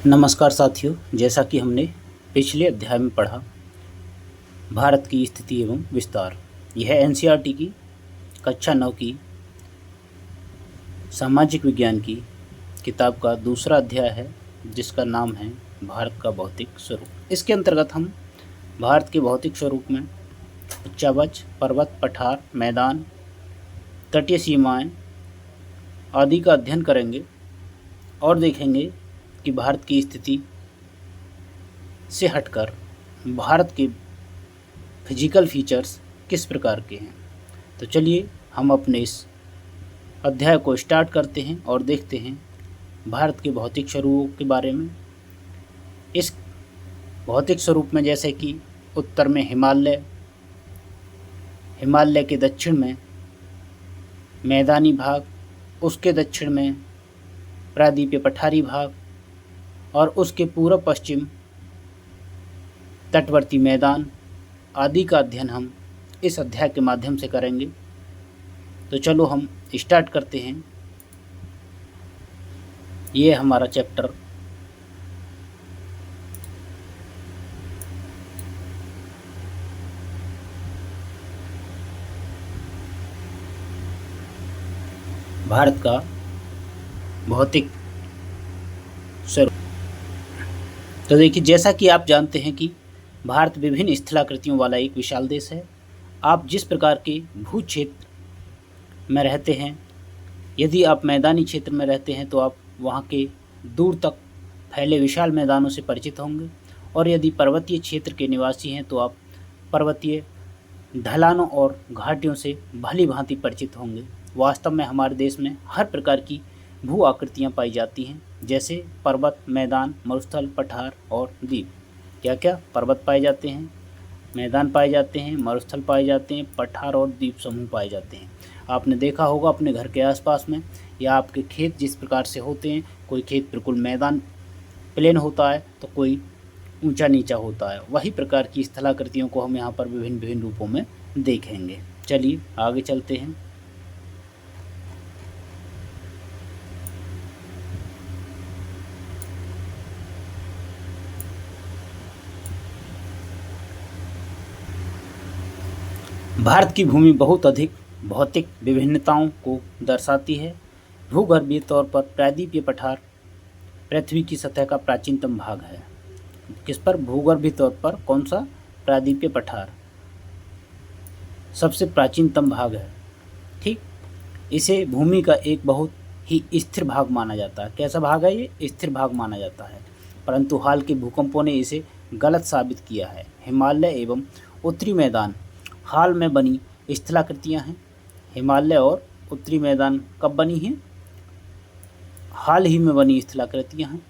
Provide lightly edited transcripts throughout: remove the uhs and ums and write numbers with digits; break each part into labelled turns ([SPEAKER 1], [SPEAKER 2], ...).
[SPEAKER 1] नमस्कार साथियों, जैसा कि हमने पिछले अध्याय में पढ़ा भारत की स्थिति एवं विस्तार। यह एनसीईआरटी की कक्षा 9 की सामाजिक विज्ञान की किताब का दूसरा अध्याय है, जिसका नाम है भारत का भौतिक स्वरूप। इसके अंतर्गत हम भारत के भौतिक स्वरूप में उच्चावच, पर्वत, पठार, मैदान, तटीय सीमाएं आदि का अध्ययन करेंगे और देखेंगे कि भारत की स्थिति से हटकर भारत के फिजिकल फीचर्स किस प्रकार के हैं। तो चलिए हम अपने इस अध्याय को स्टार्ट करते हैं और देखते हैं भारत के भौतिक स्वरूपों के बारे में। इस भौतिक स्वरूप में जैसे कि उत्तर में हिमालय, हिमालय के दक्षिण में मैदानी भाग, उसके दक्षिण में प्रायद्वीपीय पठारी भाग और उसके पूर्व पश्चिम तटवर्ती मैदान आदि का अध्ययन हम इस अध्याय के माध्यम से करेंगे। तो चलो हम स्टार्ट करते हैं। ये हमारा चैप्टर भारत का भौतिक स्वरूप। तो देखिए, जैसा कि आप जानते हैं कि भारत विभिन्न स्थलाकृतियों वाला एक विशाल देश है। आप जिस प्रकार के भू क्षेत्र में रहते हैं, यदि आप मैदानी क्षेत्र में रहते हैं तो आप वहाँ के दूर तक फैले विशाल मैदानों से परिचित होंगे, और यदि पर्वतीय क्षेत्र के निवासी हैं तो आप पर्वतीय ढलानों और घाटियों से भली भांति परिचित होंगे। वास्तव में हमारे देश में हर प्रकार की भू आकृतियाँ पाई जाती हैं, जैसे पर्वत, मैदान, मरुस्थल, पठार और द्वीप। क्या क्या पर्वत पाए जाते हैं, मैदान पाए जाते हैं, मरुस्थल पाए जाते हैं, पठार और द्वीप समूह पाए जाते हैं। आपने देखा होगा अपने घर के आसपास में या आपके खेत जिस प्रकार से होते हैं, कोई खेत बिल्कुल मैदान प्लेन होता है तो कोई ऊंचा नीचा होता है। वही प्रकार की स्थलाकृतियों को हम यहाँ पर विभिन्न विभिन्न रूपों में देखेंगे। चलिए आगे चलते हैं। भारत की भूमि बहुत अधिक भौतिक विभिन्नताओं को दर्शाती है। भूगर्भीय तौर पर प्रायद्वीपीय पठार पृथ्वी की सतह का प्राचीनतम भाग है। किस पर? भूगर्भीय तौर पर कौन सा? प्रायद्वीपीय पठार सबसे प्राचीनतम भाग है। ठीक, इसे भूमि का एक बहुत ही स्थिर भाग माना जाता है। कैसा भाग है ये? स्थिर भाग माना जाता है, परंतु हाल के भूकंपों ने इसे गलत साबित किया है। हिमालय एवं उत्तरी मैदान हाल में बनी स्थलाकृतियाँ हैं। हिमालय और उत्तरी मैदान कब बनी हैं? हाल ही में बनी स्थलाकृतियाँ हैं।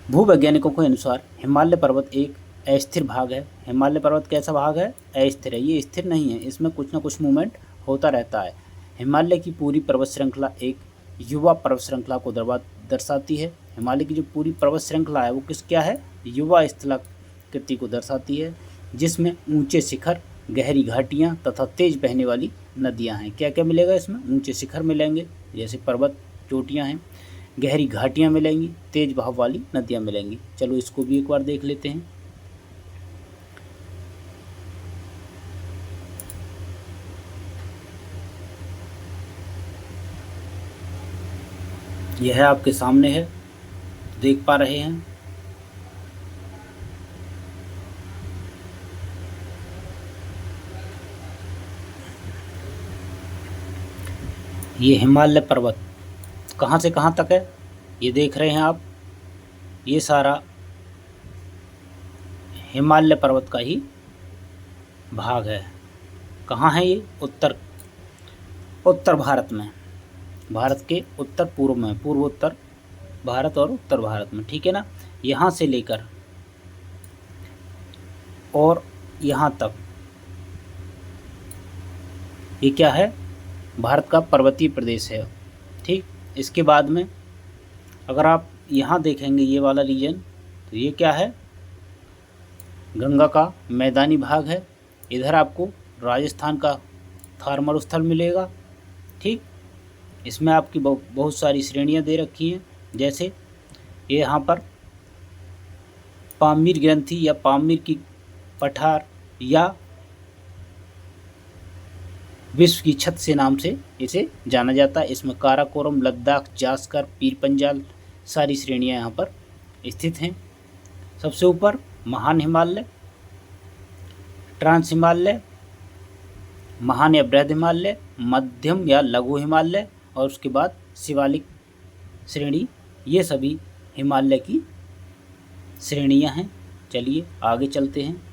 [SPEAKER 1] भूवैज्ञानिकों के अनुसार हिमालय पर्वत एक अस्थिर भाग है। हिमालय पर्वत कैसा भाग है? अस्थिर है। ये स्थिर नहीं है, इसमें कुछ ना कुछ मूवमेंट होता रहता है। हिमालय की पूरी पर्वत श्रृंखला एक युवा पर्वत श्रृंखला को दर्शाती है। हिमालय की जो पूरी पर्वत श्रृंखला है वो क्या है? युवा स्थलाकृति को दर्शाती है, जिसमें ऊंचे शिखर, गहरी घाटियां तथा तेज बहने वाली नदियां हैं। क्या क्या मिलेगा इसमें? ऊंचे शिखर मिलेंगे जैसे पर्वत चोटियां हैं, गहरी घाटियां मिलेंगी, तेज बहाव वाली नदियां मिलेंगी। चलो इसको भी एक बार देख लेते हैं। यह आपके सामने है, देख पा रहे हैं। ये हिमालय पर्वत कहाँ से कहाँ तक है ये देख रहे हैं आप। ये सारा हिमालय पर्वत का ही भाग है। कहाँ है ये? उत्तर भारत में, भारत के उत्तर पूर्व में, पूर्वोत्तर भारत और उत्तर भारत में। ठीक है ना? यहाँ से लेकर और यहाँ तक ये क्या है? भारत का पर्वतीय प्रदेश है। ठीक, इसके बाद में अगर आप यहाँ देखेंगे ये वाला रीजन, तो ये क्या है? गंगा का मैदानी भाग है। इधर आपको राजस्थान का थार मरुस्थल मिलेगा। ठीक, इसमें आपकी बहुत सारी श्रेणियाँ दे रखी हैं, जैसे ये यहाँ पर पामीर ग्रंथि या पामीर की पठार या विश्व की छत से नाम से इसे जाना जाता है। इसमें काराकोरम, लद्दाख, जास्कर, पीर पंजाल सारी श्रेणियाँ यहाँ पर स्थित हैं। सबसे ऊपर महान हिमालय, ट्रांस हिमालय, महान या बृहद हिमालय, मध्यम या लघु हिमालय और उसके बाद शिवालिक श्रेणी, ये सभी हिमालय की श्रेणियां हैं। चलिए आगे चलते हैं।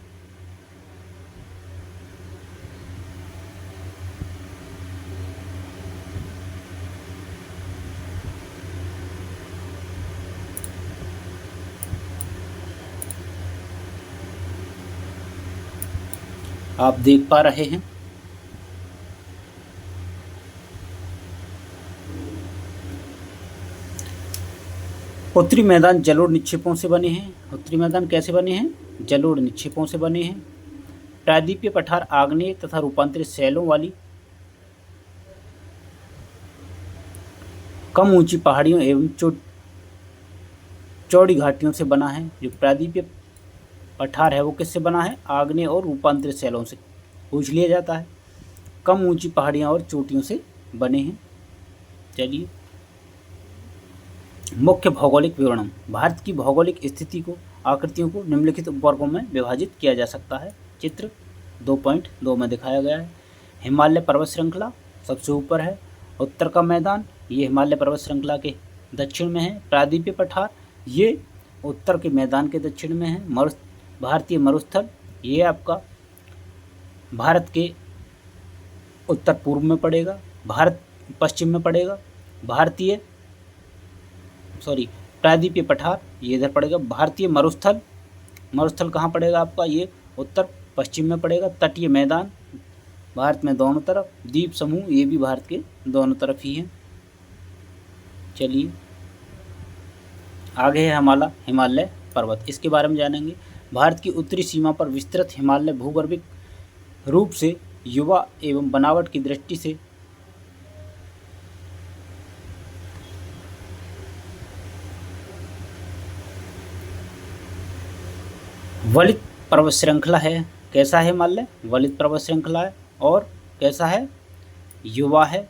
[SPEAKER 1] आप देख पा रहे हैं उत्तरी मैदान जलोढ़ निक्षेपों से बने हैं। उत्तरी मैदान कैसे बने हैं? जलोढ़ निक्षेपों से बने हैं। प्रायद्वीपीय पठार आग्नेय तथा रूपांतरित शैलों वाली कम ऊंची पहाड़ियों एवं चौड़ी घाटियों से बना है। जो प्रायद्वीपीय पठार है वो किससे बना है? आग्नेय और रूपांतरित शैलों से पूछ लिया जाता है। कम ऊंची पहाड़ियाँ और चोटियों से बने हैं। चलिए मुख्य भौगोलिक विवरण। भारत की भौगोलिक स्थिति को आकृतियों को निम्नलिखित उपवर्गों में विभाजित किया जा सकता है। चित्र 2.2 में दिखाया गया है। हिमालय पर्वत श्रृंखला सबसे ऊपर है। उत्तर का मैदान ये हिमालय पर्वत श्रृंखला के दक्षिण में है। प्रायद्वीपीय पठार ये उत्तर के मैदान के दक्षिण में है। भारतीय मरुस्थल ये आपका भारत के उत्तर पूर्व में पड़ेगा, भारत पश्चिम में पड़ेगा। प्रायद्वीपीय पठार ये इधर पड़ेगा। भारतीय मरुस्थल कहाँ पड़ेगा आपका? ये उत्तर पश्चिम में पड़ेगा। तटीय मैदान भारत में दोनों तरफ। द्वीप समूह ये भी भारत के दोनों तरफ ही हैं। चलिए आगे है हिमालय पर्वत, इसके बारे में जानेंगे। भारत की उत्तरी सीमा पर विस्तृत हिमालय भूगर्भिक रूप से युवा एवं बनावट की दृष्टि से वलित पर्वत श्रृंखला है। कैसा है हिमालय? वलित पर्वत श्रृंखला है। और कैसा है? युवा है।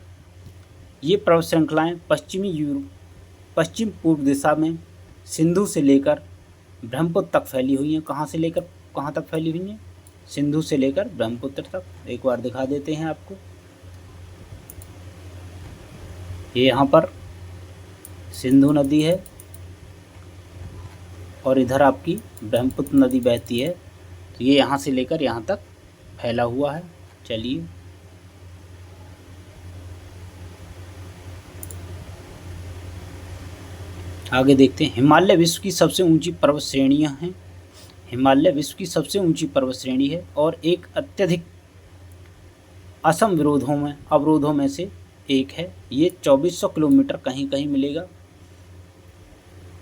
[SPEAKER 1] ये पर्वत श्रृंखलाएँ पश्चिम पूर्व दिशा में सिंधु से लेकर ब्रह्मपुत्र तक फैली हुई हैं। कहाँ से लेकर कहाँ तक फैली हुई हैं? सिंधु से लेकर ब्रह्मपुत्र तक। एक बार दिखा देते हैं आपको। ये यहाँ पर सिंधु नदी है और इधर आपकी ब्रह्मपुत्र नदी बहती है। तो ये यहाँ से लेकर यहाँ तक फैला हुआ है। चलिए आगे देखते हैं। हिमालय विश्व की सबसे ऊंची पर्वत श्रेणियाँ हैं। हिमालय विश्व की सबसे ऊंची पर्वत श्रेणी है और एक अत्यधिक असम अवरोधों में से एक है। ये 2400 किलोमीटर कहीं कहीं मिलेगा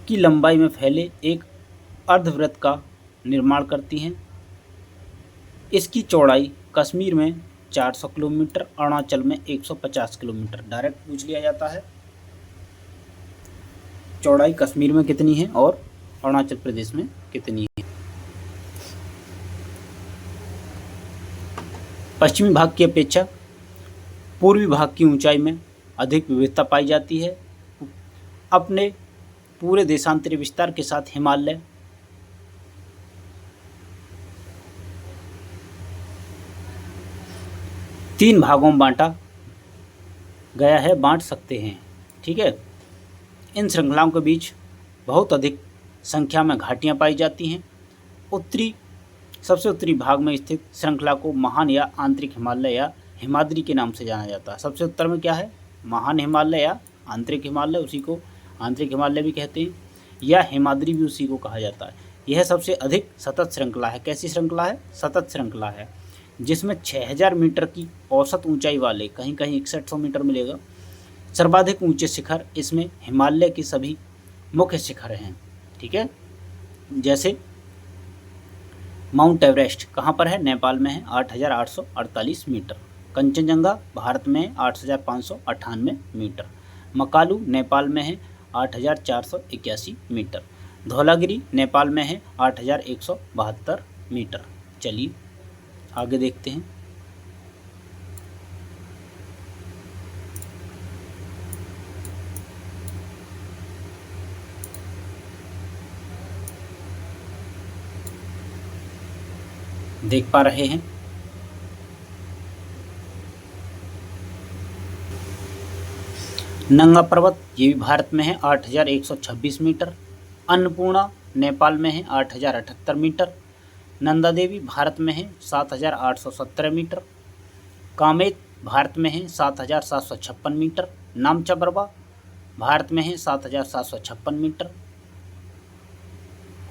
[SPEAKER 1] की लंबाई में फैले एक अर्धवृत्त का निर्माण करती हैं। इसकी चौड़ाई कश्मीर में 400 किलोमीटर, अरुणाचल में 150 किलोमीटर। डायरेक्ट पूछ लिया जाता है चौड़ाई कश्मीर में कितनी है और अरुणाचल प्रदेश में कितनी है। पश्चिमी भाग की अपेक्षा पूर्वी भाग की ऊंचाई में अधिक विविधता पाई जाती है। अपने पूरे देशांतरी विस्तार के साथ हिमालय तीन भागों में बांट सकते हैं। ठीक है। इन श्रृंखलाओं के बीच बहुत अधिक संख्या में घाटियां पाई जाती हैं। सबसे उत्तरी भाग में स्थित श्रृंखला को महान या आंतरिक हिमालय या हिमाद्री के नाम से जाना जाता है। सबसे उत्तर में क्या है? महान हिमालय या आंतरिक हिमालय, उसी को आंतरिक हिमालय भी कहते हैं, या हिमाद्री भी उसी को कहा जाता है। यह सबसे अधिक सतत श्रृंखला है। कैसी श्रृंखला है? सतत श्रृंखला है, जिसमें 6000 मीटर की औसत ऊंचाई वाले, कहीं कहीं 6100 मीटर मिलेगा, सर्वाधिक ऊंचे शिखर इसमें हिमालय के सभी मुख्य शिखर हैं। ठीक है। जैसे माउंट एवरेस्ट कहाँ पर है? नेपाल में है, 8848 मीटर। कंचनजंगा भारत में 8598 मीटर। मकालू नेपाल में है 8,481 मीटर। धौलागिरी नेपाल में है 8,172 मीटर। चलिए आगे देखते हैं। देख पा रहे हैं नंगा पर्वत, ये भी भारत में है 8,126 मीटर। अन्नपूर्णा नेपाल में है 8,078 मीटर। नंदा देवी भारत में है 7,817 मीटर। कामेत भारत में है 7,756 मीटर। नामचा बरवा भारत में है 7,756 मीटर।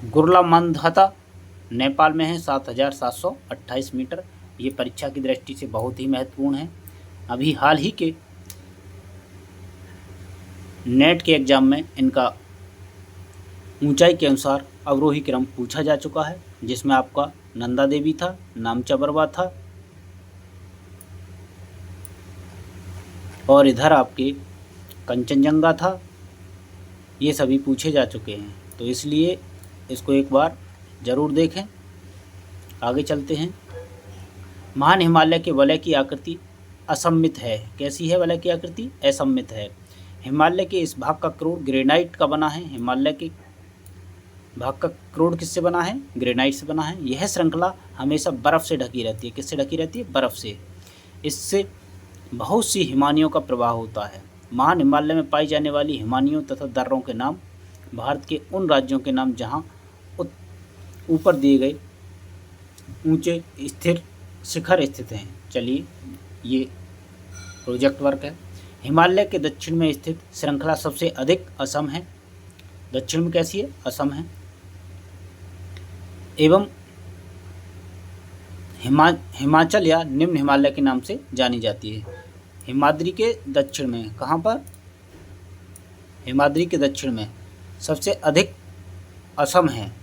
[SPEAKER 1] गुरला मंधाता नेपाल में है 7,728 मीटर। ये परीक्षा की दृष्टि से बहुत ही महत्वपूर्ण है। अभी हाल ही के नेट के एग्ज़ाम में इनका ऊंचाई के अनुसार अवरोही क्रम पूछा जा चुका है, जिसमें आपका नंदा देवी था, नामचा बरवा था और इधर आपके कंचनजंगा था। ये सभी पूछे जा चुके हैं, तो इसलिए इसको एक बार ज़रूर देखें। आगे चलते हैं। महान हिमालय के वलय की आकृति असममित है। कैसी है वलय की आकृति? असममित है। हिमालय के इस भाग का क्रोड़ ग्रेनाइट का बना है। हिमालय के भाग का क्रोड़ किससे बना है? ग्रेनाइट से बना है। यह श्रृंखला हमेशा बर्फ़ से ढकी रहती है। किससे ढकी रहती है? बर्फ़ से। इससे बहुत सी हिमानियों का प्रवाह होता है। महान हिमालय में पाई जाने वाली हिमानियों तथा दर्रों के नाम भारत के उन राज्यों के नाम जहाँ ऊपर दिए गए ऊंचे स्थिर शिखर स्थित हैं। चलिए, ये प्रोजेक्ट वर्क है। हिमालय के दक्षिण में स्थित श्रृंखला सबसे अधिक असम है। दक्षिण में कैसी है? असम है। एवं हिमाचल या निम्न हिमालय के नाम से जानी जाती है। हिमाद्री के दक्षिण में, कहाँ पर? हिमाद्री के दक्षिण में सबसे अधिक असम है।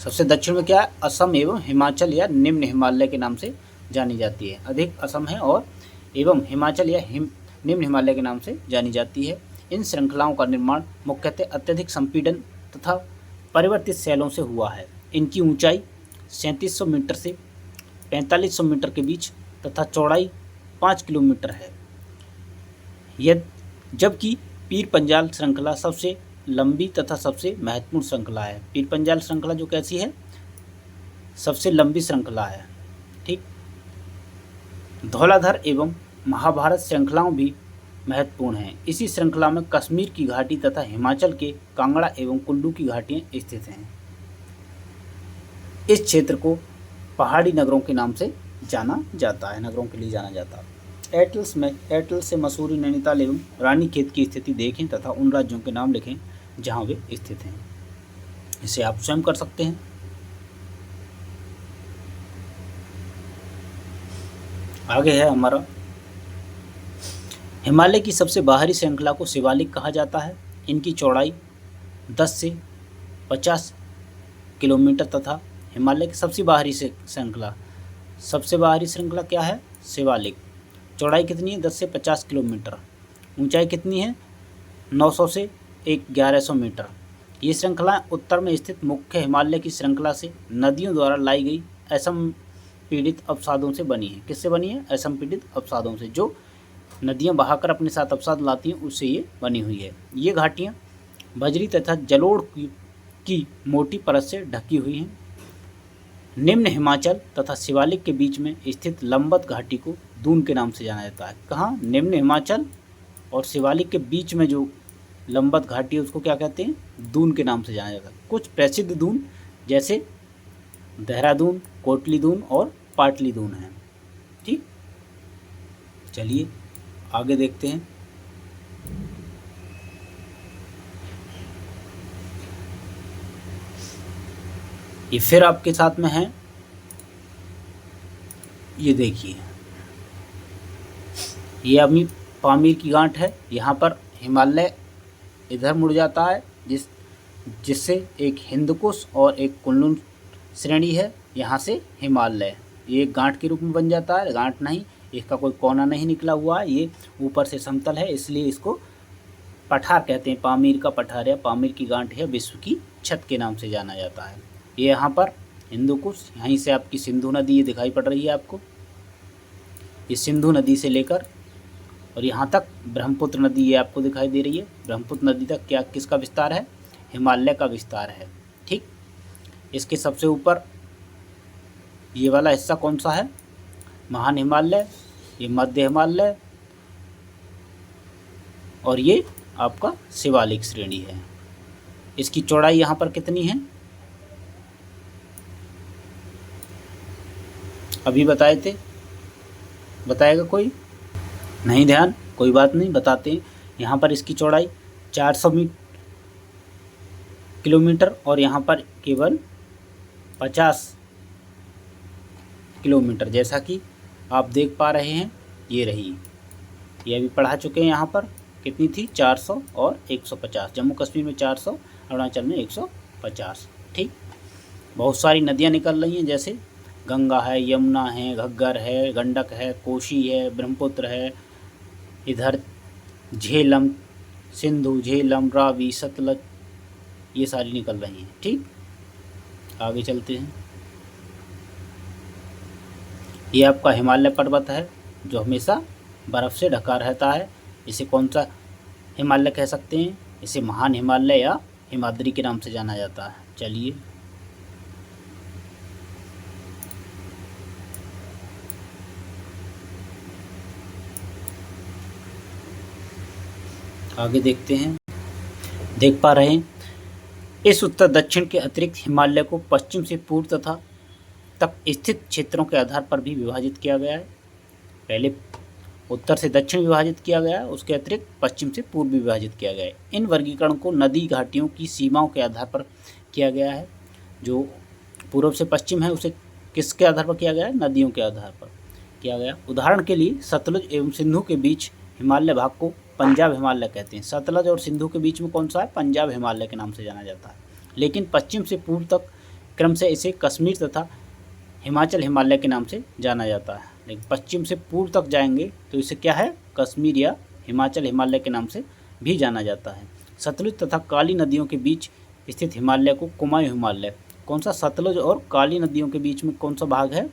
[SPEAKER 1] सबसे दक्षिण में क्या है? असम एवं हिमाचल या निम्न हिमालय के नाम से जानी जाती है। अधिक असम है और एवं हिमाचल या निम्न हिमालय के नाम से जानी जाती है। इन श्रृंखलाओं का निर्माण मुख्यतः अत्यधिक संपीड़न तथा परिवर्तित शैलों से हुआ है। इनकी ऊंचाई 3700 मीटर से 4500 मीटर के बीच तथा चौड़ाई 5 किलोमीटर है। जबकि पीर पंजाल श्रृंखला सबसे लंबी तथा सबसे महत्वपूर्ण श्रृंखला है। पीर पंजाल श्रृंखला जो कैसी है? सबसे लंबी श्रृंखला है। ठीक। धौलाधर एवं महाभारत श्रृंखलाओं भी महत्वपूर्ण हैं। इसी श्रृंखला में कश्मीर की घाटी तथा हिमाचल के कांगड़ा एवं कुल्लू की घाटियाँ स्थित हैं। इस क्षेत्र को पहाड़ी नगरों के नाम से जाना जाता है, नगरों के लिए जाना जाता है। एटल्स से मसूरी, नैनीताल एवं रानीखेत की स्थिति देखें तथा उन राज्यों के नाम लिखें जहां वे स्थित हैं। इसे आप स्वयं कर सकते हैं। आगे है हमारा हिमालय की सबसे बाहरी श्रृंखला को शिवालिक कहा जाता है। इनकी चौड़ाई 10 से 50 किलोमीटर तथा हिमालय की सबसे बाहरी श्रृंखला क्या है? शिवालिक। चौड़ाई कितनी है? 10 से 50 किलोमीटर। ऊंचाई कितनी है? 900 से 1100 मीटर। ये श्रृंखला उत्तर में स्थित मुख्य हिमालय की श्रृंखला से नदियों द्वारा लाई गई असंपीड़ित अवसादों से बनी है। किससे बनी है? असंपीड़ित अवसादों से। जो नदियां बहाकर अपने साथ अवसाद लाती हैं, उससे ये बनी हुई है। ये घाटियाँ बजरी तथा जलोढ़ की मोटी परत से ढकी हुई हैं। निम्न हिमाचल तथा शिवालिक के बीच में स्थित लंबत घाटी को दून के नाम से जाना जाता है। कहाँ? निम्न हिमाचल और शिवालिक के बीच में जो लंबत घाटी है उसको क्या कहते हैं? दून के नाम से जाना जाता है। कुछ प्रसिद्ध दून जैसे देहरादून, कोटली दून और पाटली दून हैं। ठीक, चलिए आगे देखते हैं। ये फिर आपके साथ में है, ये देखिए, ये अभी पामीर की गांठ है। यहाँ पर हिमालय इधर मुड़ जाता है, जिससे एक हिंदकुश और एक कुनलुन श्रेणी है। यहाँ से हिमालय ये एक गांठ के रूप में बन जाता है। गांठ नहीं, इसका कोई कोना नहीं निकला हुआ है, ये ऊपर से समतल है, इसलिए इसको पठार कहते हैं, पामीर का पठार या पामीर की गांठ या विश्व की छत के नाम से जाना जाता है। ये यहाँ पर हिंदू कुश, यहीं से आपकी सिंधु नदी ये दिखाई पड़ रही है आपको, ये सिंधु नदी से लेकर और यहाँ तक ब्रह्मपुत्र नदी ये आपको दिखाई दे रही है। ब्रह्मपुत्र नदी तक क्या किसका विस्तार है? हिमालय का विस्तार है। ठीक, इसके सबसे ऊपर ये वाला हिस्सा कौन सा है? महान हिमालय, ये मध्य हिमालय और ये आपका शिवालिक श्रेणी है। इसकी चौड़ाई यहाँ पर कितनी है? अभी बताए थे, बताएगा कोई? नहीं ध्यान, कोई बात नहीं, बताते हैं। यहाँ पर इसकी चौड़ाई 400 किलोमीटर और यहाँ पर केवल 50 किलोमीटर, जैसा कि आप देख पा रहे हैं। ये रही, ये अभी पढ़ा चुके हैं। यहाँ पर कितनी थी? 400 और 150। जम्मू कश्मीर में 400, अरुणाचल में 150। ठीक, बहुत सारी नदियाँ निकल रही हैं, जैसे गंगा है, यमुना है, घग्गर है, गंडक है, कोशी है, ब्रह्मपुत्र है, इधर झेलम, सिंधु, झेलम, रावी, सतलज, ये सारी निकल रही हैं। ठीक, आगे चलते हैं। ये आपका हिमालय पर्वत है जो हमेशा बर्फ़ से ढका रहता है। इसे कौन सा हिमालय कह सकते हैं? इसे महान हिमालय या हिमाद्री के नाम से जाना जाता है। चलिए आगे देखते हैं। देख पा रहे हैं, इस उत्तर दक्षिण के अतिरिक्त हिमालय को पश्चिम से पूर्व तथा तक स्थित क्षेत्रों के आधार पर भी विभाजित किया गया है। पहले उत्तर से दक्षिण विभाजित किया गया है, उसके अतिरिक्त पश्चिम से पूर्व विभाजित किया गया है। इन वर्गीकरण को नदी घाटियों की सीमाओं के आधार पर किया गया है। जो पूर्व से पश्चिम है उसे किसके आधार पर किया गया है? नदियों के आधार पर किया गया। उदाहरण के लिए सतलुज एवं सिंधु के बीच हिमालय भाग को पंजाब हिमालय कहते हैं। सतलज और सिंधु के बीच में कौन सा है? पंजाब हिमालय के नाम से जाना जाता है। लेकिन पश्चिम से पूर्व तक क्रम से इसे कश्मीर तथा हिमाचल हिमालय के नाम से जाना जाता है। लेकिन पश्चिम से पूर्व तक जाएंगे तो इसे क्या है? कश्मीर या हिमाचल हिमालय के नाम से भी जाना जाता है। सतलुज तथा काली नदियों के बीच स्थित हिमालय को कुमायूं हिमालय, कौन सा? सतलुज और काली नदियों के बीच में कौन सा भाग है?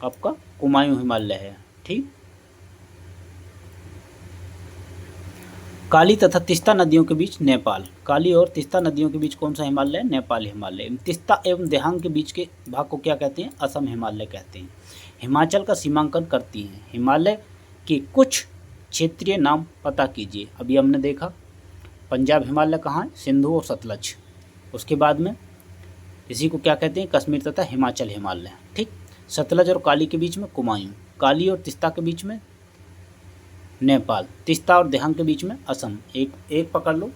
[SPEAKER 1] आपका कुमायूं हिमालय है। ठीक, काली तथा तीस्ता नदियों के बीच नेपाल, काली और तीस्ता नदियों के बीच कौन सा हिमालय? नेपाल हिमालय। तीस्ता एवं देहांग के बीच के भाग को क्या कहते हैं? असम हिमालय कहते हैं। हिमाचल का सीमांकन करती हैं। हिमालय के कुछ क्षेत्रीय नाम पता कीजिए। अभी हमने देखा पंजाब हिमालय कहाँ है? सिंधु और सतलज। उसके बाद में इसी को क्या कहते हैं? कश्मीर तथा हिमाचल हिमालय। ठीक, सतलज और काली के बीच में कुमायूं, काली और तीस्ता के बीच में नेपाल, तीस्ता और देहांग के बीच में असम। एक पकड़ लो।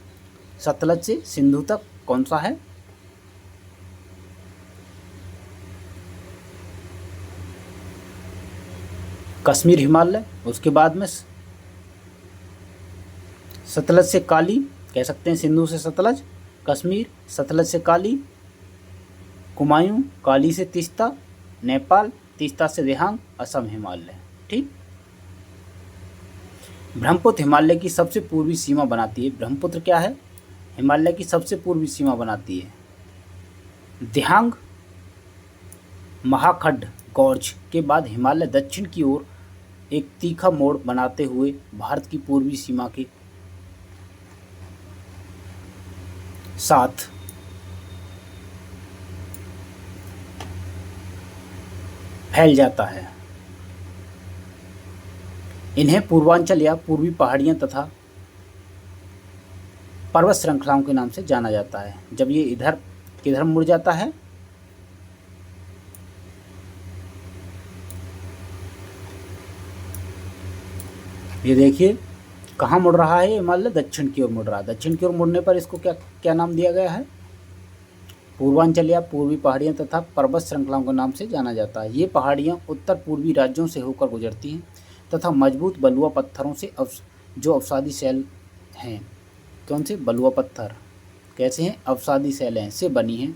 [SPEAKER 1] सतलज से सिंधु तक कौन सा है? कश्मीर हिमालय। उसके बाद में सतलज से काली कह सकते हैं, सिंधु से सतलज, कश्मीर, सतलज से काली, कुमायूं, काली से तीस्ता, नेपाल, तीस्ता से देहांग, असम हिमालय। ठीक, ब्रह्मपुत्र हिमालय की सबसे पूर्वी सीमा बनाती है। ब्रह्मपुत्र क्या है? हिमालय की सबसे पूर्वी सीमा बनाती है। देहांग महाखड्ड गॉर्ज के बाद हिमालय दक्षिण की ओर एक तीखा मोड़ बनाते हुए भारत की पूर्वी सीमा के साथ फैल जाता है। इन्हें पूर्वांचल या पूर्वी पहाड़ियाँ तथा पर्वत श्रृंखलाओं के नाम से जाना जाता है। जब ये इधर किधर मुड़ जाता है? ये देखिए कहाँ मुड़ रहा है? हिमालय दक्षिण की ओर मुड़ रहा है। दक्षिण की ओर मुड़ने पर इसको क्या क्या नाम दिया गया है? पूर्वांचल या पूर्वी पहाड़ियाँ तथा पर्वत श्रृंखलाओं के नाम से जाना जाता है। ये पहाड़ियाँ उत्तर पूर्वी राज्यों से होकर गुजरती हैं तथा मजबूत बलुआ पत्थरों से जो अवसादी शैल हैं, कौन से? बलुआ पत्थर कैसे हैं? अवसादी शैलें से बनी हैं।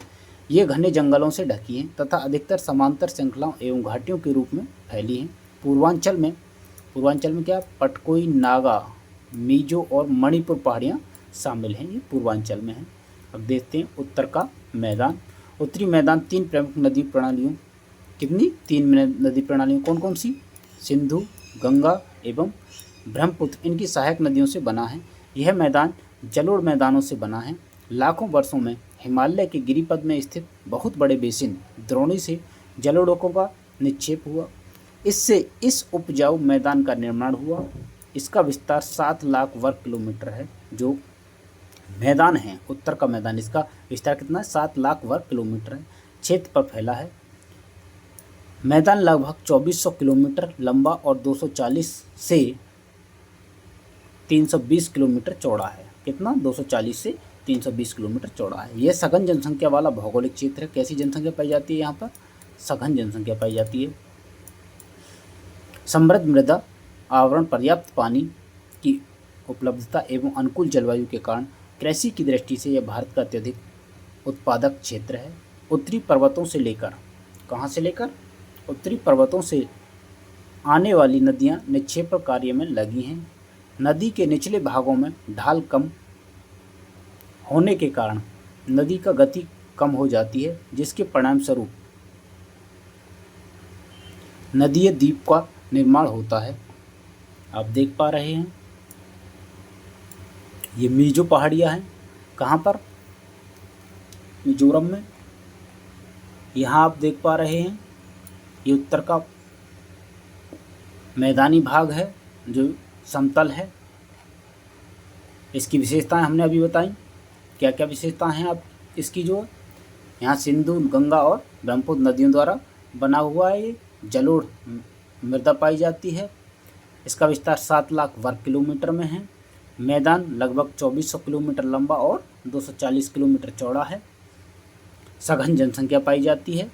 [SPEAKER 1] ये घने जंगलों से ढकी हैं तथा अधिकतर समांतर श्रृंखलाओं एवं घाटियों के रूप में फैली हैं। पूर्वांचल में क्या? पटकोई, नागा, मिजो और मणिपुर पहाड़ियाँ शामिल हैं, ये पूर्वांचल में है। अब देखते हैं उत्तर का मैदान। उत्तरी मैदान 3 प्रमुख नदी प्रणालियों, कितनी 3 नदी प्रणालियों कौन कौन सी? सिंधु, गंगा एवं ब्रह्मपुत्र, इनकी सहायक नदियों से बना है। यह मैदान जलोढ़ मैदानों से बना है। लाखों वर्षों में हिमालय के गिरिपद में स्थित बहुत बड़े बेसिन द्रोणी से जलोढ़ों का निक्षेप हुआ, इससे इस उपजाऊ मैदान का निर्माण हुआ। इसका विस्तार 7 लाख वर्ग किलोमीटर है। जो मैदान है उत्तर का मैदान, इसका विस्तार कितना है? 7 लाख वर्ग किलोमीटर है, क्षेत्र पर फैला है। मैदान लगभग 2400 किलोमीटर लंबा और 240 से 320 किलोमीटर चौड़ा है। कितना? 240 से 320 किलोमीटर चौड़ा है। यह सघन जनसंख्या वाला भौगोलिक क्षेत्र है। कैसी जनसंख्या पाई जाती है यहाँ पर? सघन जनसंख्या पाई जाती है। समृद्ध मृदा आवरण, पर्याप्त पानी की उपलब्धता एवं अनुकूल जलवायु के कारण कृषि की दृष्टि से यह भारत का अत्यधिक उत्पादक क्षेत्र है। उत्तरी पर्वतों से लेकर, कहाँ से लेकर? उत्तरी पर्वतों से आने वाली नदियाँ निक्षेपण कार्य में लगी हैं। नदी के निचले भागों में ढाल कम होने के कारण नदी का गति कम हो जाती है, जिसके परिणाम स्वरूप नदीय द्वीप का निर्माण होता है। आप देख पा रहे हैं ये मीजो पहाड़ियाँ हैं। कहाँ पर? मिजोरम में। यहाँ आप देख पा रहे हैं ये उत्तर का मैदानी भाग है जो समतल है। इसकी विशेषताएं हमने अभी बताई। क्या क्या विशेषताएं हैं आप इसकी? जो यहाँ सिंधु, गंगा और ब्रह्मपुत्र नदियों द्वारा बना हुआ है। ये जलोढ़ मृदा पाई जाती है। इसका विस्तार 7 लाख वर्ग किलोमीटर में है। मैदान लगभग 2400 किलोमीटर लंबा और 240 किलोमीटर चौड़ा है। सघन जनसंख्या पाई जाती है।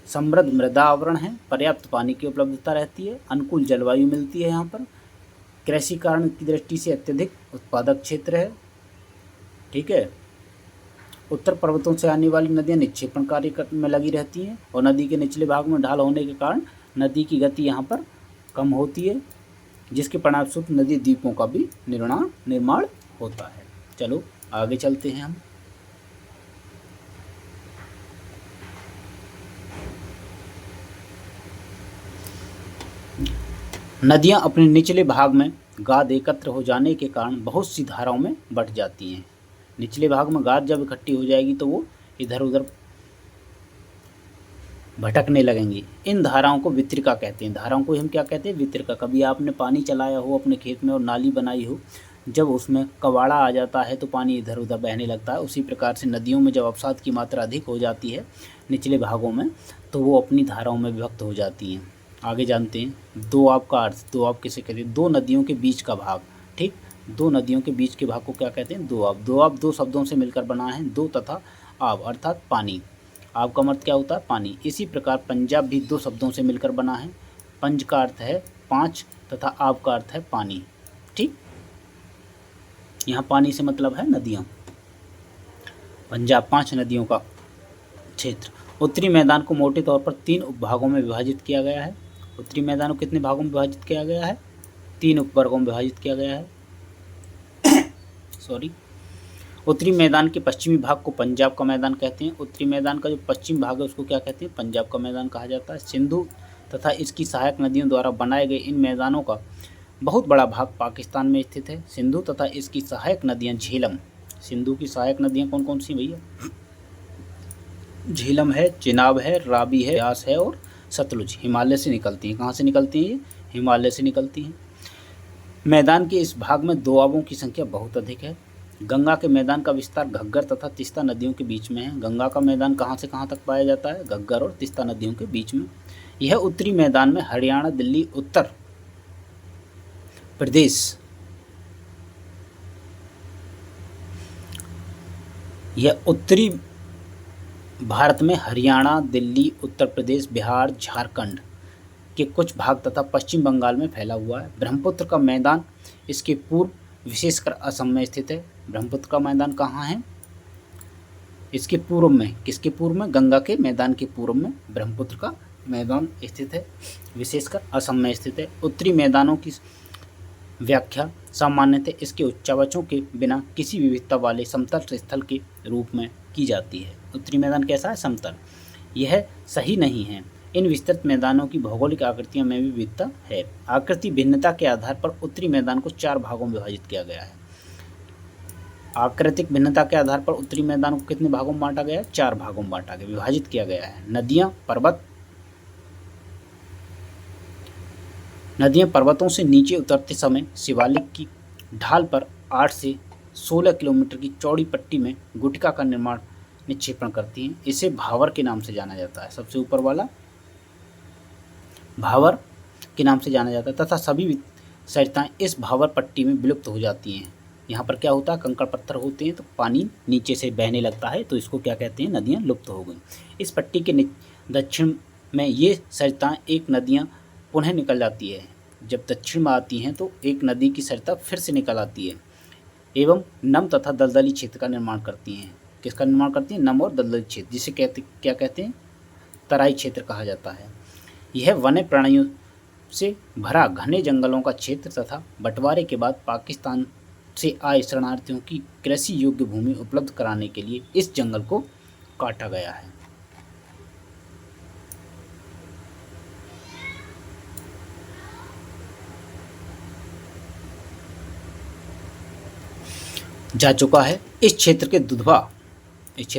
[SPEAKER 1] समृद्ध मृदा आवरण है। पर्याप्त पानी की उपलब्धता रहती है। अनुकूल जलवायु मिलती है यहाँ पर। कृषि कारण की दृष्टि से अत्यधिक उत्पादक क्षेत्र है। ठीक है। उत्तर पर्वतों से आने वाली नदियाँ निक्षेपण कार्य में लगी रहती हैं और नदी के निचले भाग में ढाल होने के कारण नदी की गति यहाँ पर कम होती है, जिसके परिणामस्वरूप नदी द्वीपों का भी निर्माण होता है। चलो आगे चलते हैं हम। नदियाँ अपने निचले भाग में गाद एकत्र हो जाने के कारण बहुत सी धाराओं में बट जाती हैं। निचले भाग में गाद जब इकट्ठी हो जाएगी तो वो इधर उधर भटकने लगेंगी। इन धाराओं को वितरिका कहते हैं। धाराओं को हम क्या कहते हैं? वितरिका। कभी आपने पानी चलाया हो अपने खेत में और नाली बनाई हो, जब उसमें कवाड़ा आ जाता है तो पानी इधर उधर बहने लगता है। उसी प्रकार से नदियों में जब अवसाद की मात्रा अधिक हो जाती है निचले भागों में, तो वो अपनी धाराओं में विभक्त हो जाती हैं। आगे जानते हैं दोआब का अर्थ। दोआब किसे कहते हैं? दो नदियों के बीच का भाग। ठीक, दो नदियों के बीच के भाग को क्या कहते हैं? दोआब। दोआब दो शब्दों से मिलकर बना है, दो तथा आब अर्थात पानी। आब का अर्थ क्या होता है? पानी। इसी प्रकार पंजाब भी दो शब्दों से मिलकर बना है। पंज का अर्थ है 5 तथा आब का अर्थ है पानी। ठीक, यहाँ पानी से मतलब है नदियाँ। पंजाब 5 नदियों का क्षेत्र। उत्तरी मैदान को मोटे तौर पर 3 उपभागों में विभाजित किया गया है। उत्तरी मैदान को कितने भागों में विभाजित किया गया है? 3 उपवर्गों में विभाजित किया गया है। सॉरी। उत्तरी मैदान के पश्चिमी भाग को पंजाब का मैदान कहते हैं। उत्तरी मैदान का जो पश्चिम भाग है उसको क्या कहते हैं? पंजाब का मैदान कहा जाता है। सिंधु तथा इसकी सहायक नदियों द्वारा बनाए गए इन मैदानों का बहुत बड़ा भाग पाकिस्तान में स्थित है। सिंधु तथा इसकी सहायक नदियाँ झेलम। सिंधु की सहायक नदियाँ कौन कौन सी भैया? झेलम है, चिनाब है, रावी है, ब्यास है और सतलुज। हिमालय से निकलती हैं। कहाँ से निकलती हैं ये? हिमालय से निकलती हैं। मैदान के इस भाग में दोआबों की संख्या बहुत अधिक है। गंगा के मैदान का विस्तार घग्गर तथा तीस्ता नदियों के बीच में है। गंगा का मैदान कहाँ से कहाँ तक पाया जाता है? घग्गर और तीस्ता नदियों के बीच में। यह उत्तरी मैदान में हरियाणा, दिल्ली, उत्तर प्रदेश, यह उत्तरी भारत में हरियाणा, दिल्ली, उत्तर प्रदेश, बिहार, झारखंड के कुछ भाग तथा पश्चिम बंगाल में फैला हुआ है। ब्रह्मपुत्र का मैदान इसके पूर्व विशेषकर असम में स्थित है। ब्रह्मपुत्र का मैदान कहाँ है? इसके पूर्व में। किसके पूर्व में? गंगा के मैदान के पूर्व में ब्रह्मपुत्र का मैदान स्थित है, विशेषकर असम में स्थित है। उत्तरी मैदानों की व्याख्या सामान्यतः इसके उच्चावचों के बिना किसी विविधता वाले समतल स्थल के रूप में की जाती है। उत्तरी मैदान कैसा है? समतल। यह सही नहीं है। इन विस्तृत मैदानों की भौगोलिक आकृतियों में भी विविधता है। आकृति भिन्नता के आधार पर उत्तरी मैदान को 4 भागों में विभाजित किया गया है। आकृतिक भिन्नता के आधार पर उत्तरी मैदान को कितने भागों में बांटा गया है? 4 भागों में बांटा गया, विभाजित किया गया है। नदियां पर्वतों से नीचे उतरते समय शिवालिक की ढाल पर 8 से 16 किलोमीटर की चौड़ी पट्टी में गुटिका का निर्माण निक्षेपण करती हैं। इसे भावर के नाम से जाना जाता है। सबसे ऊपर वाला भावर के नाम से जाना जाता है तथा सभी सरिताएं इस भावर पट्टी में विलुप्त हो जाती हैं। यहाँ पर क्या होता है? कंकड़ पत्थर होते हैं तो पानी नीचे से बहने लगता है, तो इसको क्या कहते हैं? नदियाँ लुप्त हो गई। इस पट्टी के दक्षिण में ये सरिताएं एक नदियाँ पुनः निकल जाती है। जब दक्षिण में आती हैं तो एक नदी की सरिता फिर से निकल आती है एवं नम तथा दलदली क्षेत्र का निर्माण करती हैं। किसका निर्माण करती हैं? नम और दलदली क्षेत्र, जिसे क्या कहते हैं? तराई क्षेत्र कहा जाता है। यह वन्य प्राणियों से भरा घने जंगलों का क्षेत्र तथा बंटवारे के बाद पाकिस्तान से आए शरणार्थियों की कृषि योग्य भूमि उपलब्ध कराने के लिए इस जंगल को काटा गया है। जा चुका है। इस क्षेत्र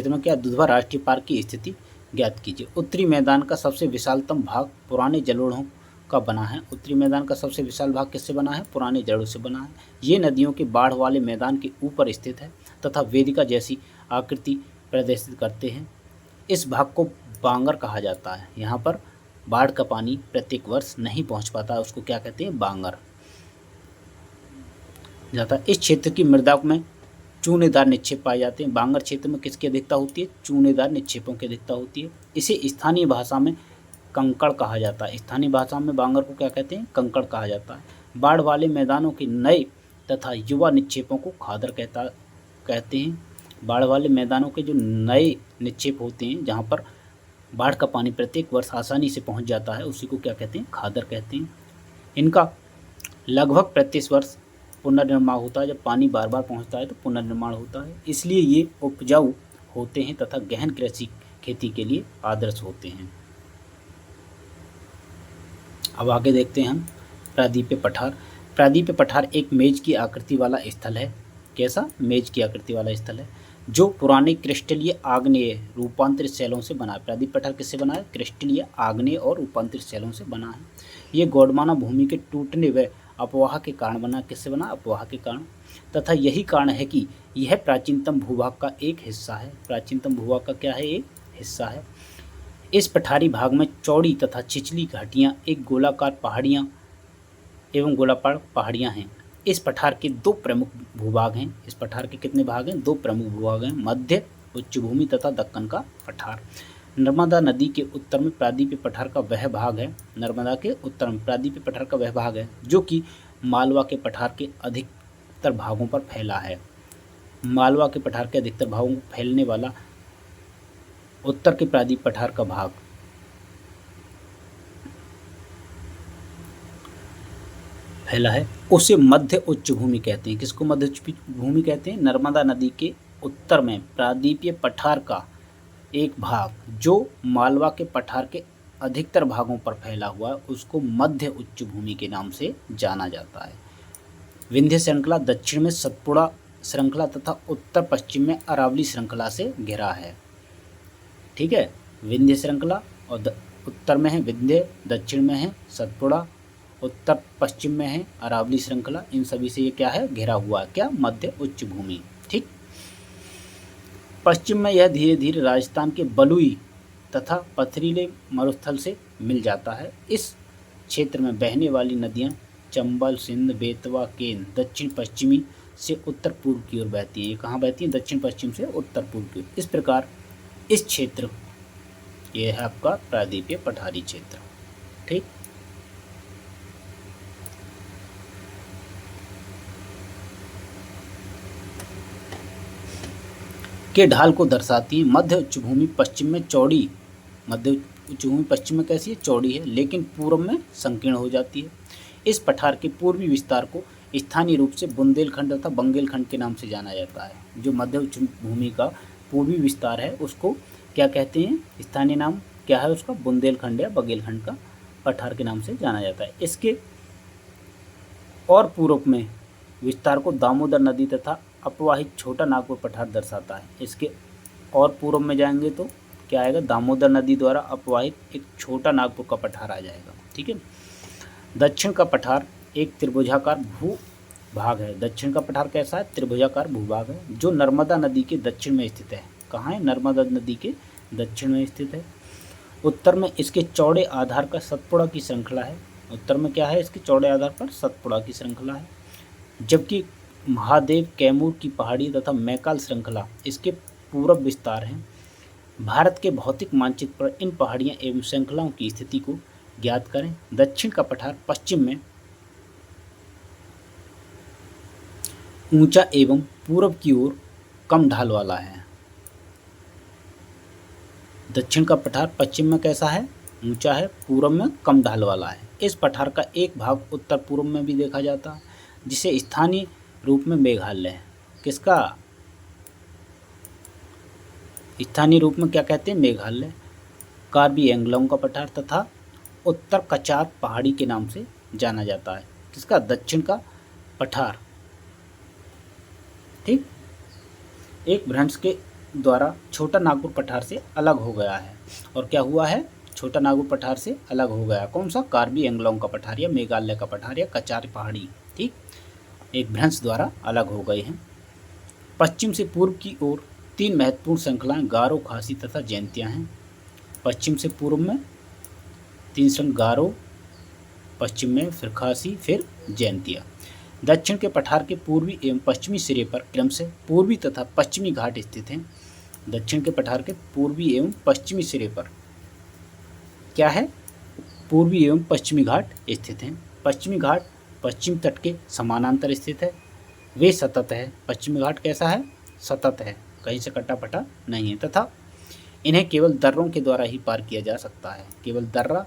[SPEAKER 1] में क्या? दुधवा राष्ट्रीय पार्क की स्थिति ज्ञात कीजिए। उत्तरी मैदान का सबसे विशालतम भाग पुराने जलोढ़ों का बना है। उत्तरी मैदान का सबसे विशाल भाग किससे बना है? पुराने जड़ों से बना है। ये नदियों के बाढ़ वाले मैदान के ऊपर स्थित है तथा वेदिका जैसी आकृति प्रदर्शित करते हैं। इस भाग को बांगर कहा जाता है। यहाँ पर बाढ़ का पानी प्रत्येक वर्ष नहीं पहुँच पाता, उसको क्या कहते हैं? बांगर जाता है। इस क्षेत्र की मृदा में चूनेदार निक्षेप पाए जाते हैं। बांगर क्षेत्र में किसकी अधिकता होती है? चूनेदार निक्षेपों की अधिकता होती है। इसे स्थानीय भाषा में कंकड़ कहा जाता है। स्थानीय भाषा में बांगर को क्या कहते हैं? कंकड़ कहा जाता है। बाढ़ वाले मैदानों के नए तथा युवा निक्षेपों को खादर कहते हैं। बाढ़ वाले मैदानों के जो नए निक्षेप होते हैं, जहाँ पर बाढ़ का पानी प्रत्येक वर्ष आसानी से पहुँच जाता है, उसी को क्या कहते हैं? खादर कहते हैं। इनका लगभग प्रत्येक वर्ष पुनर्निर्माण होता है। जब पानी बार बार पहुँचता है तो पुनर्निर्माण होता है, इसलिए ये उपजाऊ होते हैं तथा गहन कृषि खेती के लिए आदर्श होते हैं। अब आगे देखते हैं हम प्रायद्वीपीय पठार। प्रायद्वीपीय पठार एक मेज की आकृति वाला स्थल है। कैसा? मेज की आकृति वाला स्थल है जो पुराने क्रिस्टलीय आग्नेय रूपांतरित शैलों से बना है। प्रायद्वीपीय पठार किससे बना है? क्रिस्टलीय आग्नेय और रूपांतरित शैलों से बना है। ये गोंडवाना भूमि के टूटने व अपवाह के कारण बना। किससे बना? अपवाह के कारण। तथा यही कारण है कि यह प्राचीनतम भूभाग का एक हिस्सा है। प्राचीनतम भूभाग का क्या है? एक हिस्सा है। इस पठारी भाग में चौड़ी तथा छिछली घाटियाँ, एक गोलाकार पहाड़ियाँ एवं गोलाकार पहाड़ियाँ हैं। इस पठार के 2 प्रमुख भूभाग हैं। इस पठार के कितने भाग हैं? 2 प्रमुख भूभाग हैं, मध्य उच्चभूमि तथा दक्कन का पठार। नर्मदा नदी के उत्तर में प्रायद्वीपीय पठार का वह भाग है। नर्मदा के उत्तर में प्रायद्वीपीय पठार का वह भाग है जो कि मालवा के पठार के अधिकतर भागों पर फैला है। मालवा के पठार के अधिकतर भागों में फैलने वाला उत्तर के प्रायद्वीपीय पठार का भाग फैला है, उसे मध्य उच्च भूमि कहते हैं। किसको मध्य उच्च भूमि कहते हैं? नर्मदा नदी के उत्तर में प्रायद्वीपीय पठार का एक भाग जो मालवा के पठार के अधिकतर भागों पर फैला हुआ है, उसको मध्य उच्च भूमि के नाम से जाना जाता है। विंध्य श्रृंखला दक्षिण में सतपुड़ा श्रृंखला तथा उत्तर पश्चिम में अरावली श्रृंखला से घिरा है। ठीक है, विंध्य श्रृंखला और उत्तर में है विंध्य, दक्षिण में है सतपुड़ा, उत्तर पश्चिम में है अरावली श्रृंखला। इन सभी से ये क्या है? घिरा हुआ है। क्या? मध्य उच्च भूमि। ठीक। पश्चिम में यह धीरे धीरे राजस्थान के बलुई तथा पथरीले मरुस्थल से मिल जाता है। इस क्षेत्र में बहने वाली नदियाँ चंबल, सिंध, बेतवा, केन दक्षिण पश्चिमी से उत्तर पूर्व की ओर बहती है। ये कहाँ बहती है? दक्षिण पश्चिम से उत्तर पूर्व की ओर। इस प्रकार इस क्षेत्र ये है आपका प्रायद्वीपीय पठारी क्षेत्र। ठीक। के ढाल को दर्शाती है। मध्य उच्च भूमि पश्चिम में चौड़ी, मध्य उच्च भूमि पश्चिम में कैसी है? चौड़ी है, लेकिन पूर्व में संकीर्ण हो जाती है। इस पठार के पूर्वी विस्तार को स्थानीय रूप से बुंदेलखंड तथा बंगेलखंड के नाम से जाना जाता है। जो मध्य उच्च भूमि का पूर्वी विस्तार है उसको क्या कहते हैं, स्थानीय नाम क्या है उसका, बुंदेलखंड या बंगेलखंड का पठार के नाम से जाना जाता है। इसके और पूर्व में विस्तार को दामोदर नदी तथा अपवाहित छोटा नागपुर पठार दर्शाता है। इसके और पूर्व में जाएंगे तो क्या आएगा, दामोदर नदी द्वारा अपवाहित एक छोटा नागपुर का पठार आ जाएगा। ठीक है। दक्षिण का पठार एक त्रिभुजाकार भूभाग है। दक्षिण का पठार कैसा है, त्रिभुजाकार भूभाग है, जो नर्मदा नदी के दक्षिण में स्थित है। कहाँ है, नर्मदा नदी के दक्षिण में स्थित है। उत्तर में इसके चौड़े आधार का सतपुड़ा की श्रृंखला है। उत्तर में क्या है, इसके चौड़े आधार पर सतपुड़ा की श्रृंखला है। जबकि महादेव, कैमूर की पहाड़ी तथा मैकाल श्रृंखला इसके पूर्व विस्तार हैं। भारत के भौतिक मानचित्र पर इन पहाड़ियाँ एवं श्रृंखलाओं की स्थिति को ज्ञात करें। दक्षिण का पठार पश्चिम में ऊंचा एवं पूर्व की ओर कम ढाल वाला है। दक्षिण का पठार पश्चिम में कैसा है, ऊंचा है, पूर्व में कम ढाल वाला है। इस पठार का एक भाग उत्तर पूर्व में भी देखा जाता है, जिसे स्थानीय रूप में मेघालय है। किसका, स्थानीय रूप में क्या कहते हैं, मेघालय। कार्बी एंग्लोंग का पठार तथा उत्तर कचार पहाड़ी के नाम से जाना जाता है। किसका, दक्षिण का पठार। ठीक, एक भ्रंश के द्वारा छोटा नागपुर पठार से अलग हो गया है। और क्या हुआ है, छोटा नागपुर पठार से अलग हो गया। कौन सा, कार्बी एंग्लोंग का पठार या मेघालय का पठार या कचार पहाड़ी। ठीक, एक भ्रंश द्वारा अलग हो गए हैं। पश्चिम से पूर्व की ओर तीन महत्वपूर्ण श्रृंखलाएं गारो, खासी तथा जयंतियां हैं। पश्चिम से पूर्व में तीन श्रृंखला, गारो पश्चिम में, फिर खासी, फिर जयंतिया। दक्षिण के पठार के पूर्वी एवं पश्चिमी सिरे पर क्रम से पूर्वी तथा पश्चिमी घाट स्थित हैं। दक्षिण के पठार के पूर्वी एवं पश्चिमी सिरे पर क्या है, पूर्वी एवं पश्चिमी घाट स्थित हैं। पश्चिमी घाट पश्चिम तट के समानांतर स्थित है, वे सतत है। पश्चिमी घाट कैसा है, सतत है, कहीं से कटा फटा नहीं है, तथा इन्हें केवल दर्रों के द्वारा ही पार किया जा सकता है। केवल दर्रा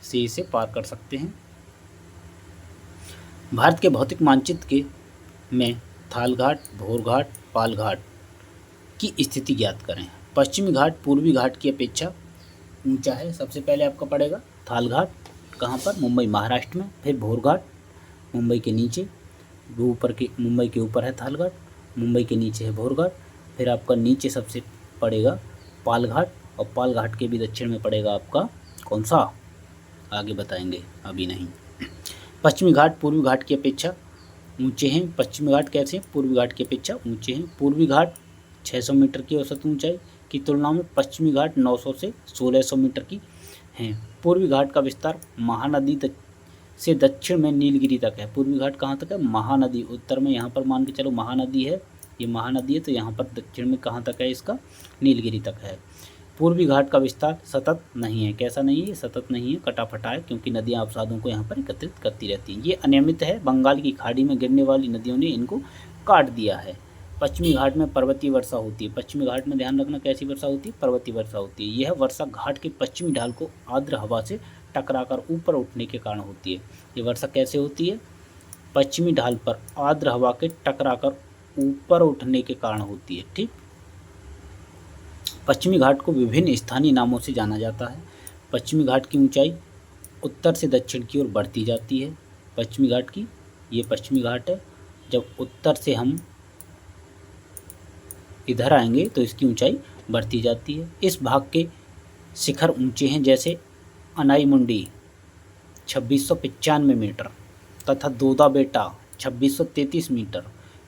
[SPEAKER 1] से इसे पार कर सकते हैं। भारत के भौतिक मानचित्र के में थालघाट, भोरघाट, पालघाट की स्थिति ज्ञात करें। पश्चिमी घाट पूर्वी घाट की अपेक्षा ऊंचा है। सबसे पहले आपका पड़ेगा थालघाट, कहाँ पर, मुंबई महाराष्ट्र में। फिर भोरघाट मुंबई के नीचे, मुंबई के ऊपर है थालघाट, मुंबई के नीचे है भोरघाट। फिर आपका नीचे सबसे पड़ेगा पालघाट, और पालघाट के भी दक्षिण में पड़ेगा आपका कौन सा, आगे बताएंगे, अभी नहीं। पश्चिमी घाट पूर्वी घाट की अपेक्षा ऊंचे हैं। पश्चिमी घाट कैसे हैं, पूर्वी घाट की अपेक्षा ऊंचे हैं। पूर्वी घाट 600 मीटर की औसत ऊंचाई की तुलना में पश्चिमी घाट 900 से 1600 मीटर की हैं। पूर्वी घाट का विस्तार महानदी से दक्षिण में नीलगिरी तक है। पूर्वी घाट कहाँ तक है, महानदी। उत्तर में यहाँ पर मान के चलो महानदी है, ये महानदी है, तो यहाँ पर दक्षिण में कहाँ तक है इसका, नीलगिरी तक है। पूर्वी घाट का विस्तार सतत नहीं है। कैसा नहीं है, सतत नहीं है, कटा फटा है, क्योंकि नदियाँ अवसादों को यहाँ पर एकत्रित करती रहती हैं। ये अनियमित है, बंगाल की खाड़ी में गिरने वाली नदियों ने इनको काट दिया है। पश्चिमी घाट में पर्वतीय वर्षा होती है। पश्चिमी घाट में ध्यान रखना कैसी वर्षा होती है, पर्वतीय वर्षा होती है। यह वर्षा घाट के पश्चिमी ढाल को आर्द्र हवा से टकराकर ऊपर उठने के कारण होती है। ये वर्षा कैसे होती है, पश्चिमी ढाल पर आर्द्र हवा के टकराकर ऊपर उठने के कारण होती है। ठीक, पश्चिमी घाट को विभिन्न स्थानीय नामों से जाना जाता है। पश्चिमी घाट की ऊंचाई उत्तर से दक्षिण की ओर बढ़ती जाती है। पश्चिमी घाट की, ये पश्चिमी घाट है, जब उत्तर से हम इधर आएंगे तो इसकी ऊंचाई बढ़ती जाती है। इस भाग के शिखर ऊंचे हैं, जैसे अनाईमुंडी 2695 मीटर तथा दोदा बेटा 2633 मीटर।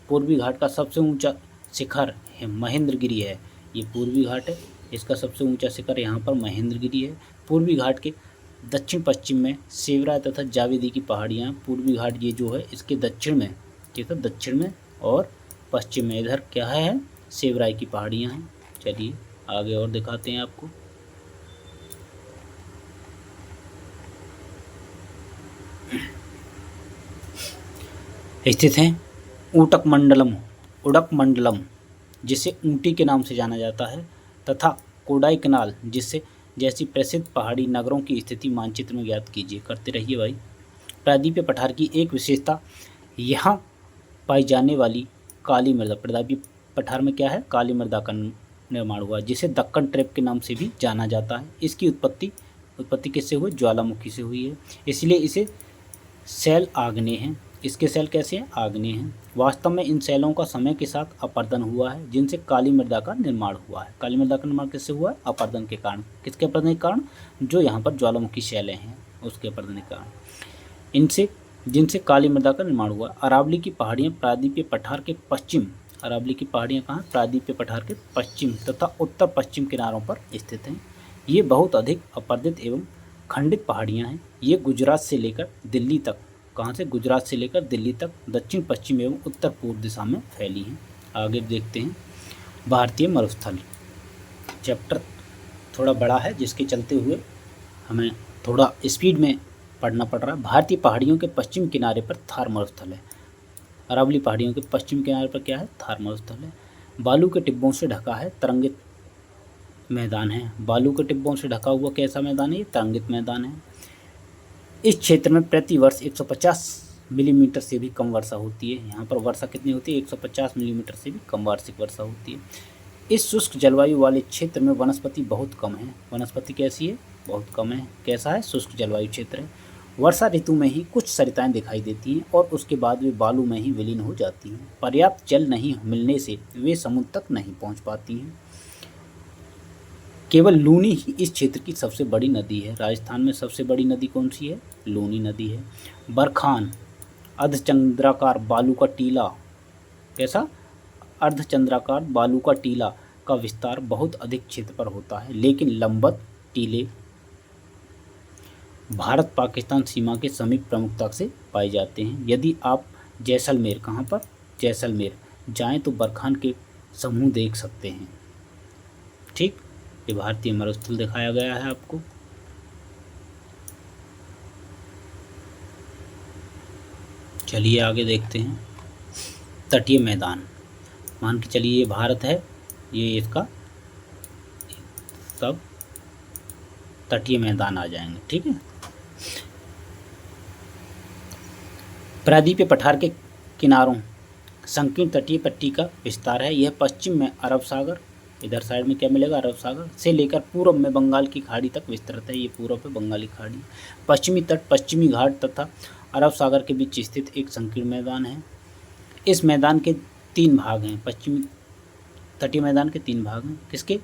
[SPEAKER 1] पूर्वी घाट का सबसे ऊंचा शिखर है महेंद्रगिरी है, ये पूर्वी घाट है, इसका सबसे ऊंचा शिखर यहाँ पर महेंद्रगिरी है। पूर्वी घाट के दक्षिण पश्चिम में सेवरा तथा जावेदी की पहाड़ियाँ। पूर्वी घाट ये जो है इसके दक्षिण में, ठीक है, दक्षिण में और पश्चिम में इधर क्या है, सेवराई की पहाड़ियाँ हैं। चलिए आगे और दिखाते हैं आपको। स्थित हैं उडक मंडलम जिसे ऊटी के नाम से जाना जाता है, तथा कोडाईकनाल जिससे जैसी प्रसिद्ध पहाड़ी नगरों की स्थिति मानचित्र में ज्ञात कीजिए। करते रहिए भाई। प्रायद्वीपीय पठार की एक विशेषता यहाँ पाई जाने वाली काली मृदा, प्रतापी पठार में क्या है, काली मृदा का निर्माण हुआ, जिसे दक्कन ट्रैप के नाम से भी जाना जाता है। इसकी उत्पत्ति किससे हुई, ज्वालामुखी से हुई है, इसलिए इसे सेल आग्नेय हैं। इसके सेल कैसे हैं, आग्नेय हैं। वास्तव में इन सेलों का समय के साथ अपर्दन हुआ है, जिनसे काली मृदा का निर्माण हुआ है। काली मृदा का निर्माण किससे हुआ है, अपर्दन के कारण। किसके अपर्दन के कारण, जो यहाँ पर ज्वालामुखी सेलें हैं उसके अपर्दन के कारण, जिनसे काली मृदा का निर्माण हुआ। अरावली की पहाड़ियाँ प्रायद्वीपीय पठार के पश्चिम, अरावली की पहाड़ियाँ कहाँ, प्रायद्वीपीय पठार के पश्चिम तथा उत्तर पश्चिम किनारों पर स्थित हैं। ये बहुत अधिक अपर्दित एवं खंडित पहाड़ियाँ हैं। ये गुजरात से लेकर दिल्ली तक, कहाँ से, गुजरात से लेकर दिल्ली तक दक्षिण पश्चिम एवं उत्तर पूर्व दिशा में फैली हैं। आगे देखते हैं भारतीय मरुस्थल। चैप्टर थोड़ा बड़ा है, जिसके चलते हुए हमें थोड़ा स्पीड में पढ़ना पड़ रहा है। भारतीय पहाड़ियों के पश्चिम किनारे पर थार मरुस्थल है। अरावली पहाड़ियों के पश्चिम किनारे पर क्या है, थार मरुस्थल है। बालू के टिब्बों से ढका है, तरंगित मैदान है। बालू के टिब्बों से ढका हुआ कैसा मैदान है, ये तरंगित मैदान है। इस क्षेत्र में प्रति वर्ष 150 मिलीमीटर से भी कम वर्षा होती है। यहाँ पर वर्षा कितनी होती है, 150 मिलीमीटर से भी कम वार्षिक वर्षा होती है। इस शुष्क जलवायु वाले क्षेत्र में वनस्पति बहुत कम है। वनस्पति कैसी है, बहुत कम है। कैसा है, शुष्क जलवायु क्षेत्र है। वर्षा ऋतु में ही कुछ सरिताएं दिखाई देती हैं और उसके बाद वे बालू में ही विलीन हो जाती हैं। पर्याप्त जल नहीं मिलने से वे समुद्र तक नहीं पहुँच पाती हैं। केवल लूनी ही इस क्षेत्र की सबसे बड़ी नदी है। राजस्थान में सबसे बड़ी नदी कौन सी है, लूनी नदी है। बरखान अर्धचंद्राकार बालू का टीला, कैसा, अर्धचंद्राकार बालू का टीला का विस्तार बहुत अधिक क्षेत्र पर होता है, लेकिन लंबवत टीले भारत पाकिस्तान सीमा के समीप प्रमुखता से पाए जाते हैं। यदि आप जैसलमेर, कहाँ पर, जैसलमेर जाएं तो बरखान के समूह देख सकते हैं। ठीक, ये भारतीय मरुस्थल दिखाया गया है आपको। चलिए आगे देखते हैं तटीय मैदान। मान के चलिए ये भारत है, ये इसका सब तटीय मैदान आ जाएंगे। ठीक है, प्रायद्वीपीय पठार के किनारों संकीर्ण तटीय पट्टी का विस्तार है। यह पश्चिम में अरब सागर, इधर साइड में क्या मिलेगा, अरब सागर से लेकर पूर्व में बंगाल की खाड़ी तक विस्तृत है। ये पूर्व पे बंगाली खाड़ी। पश्चिमी तट, पश्चिमी घाट तथा अरब सागर के बीच स्थित एक संकीर्ण मैदान है। इस मैदान के 3 भाग हैं। पश्चिमी तटीय मैदान के 3 भाग हैं। किसके,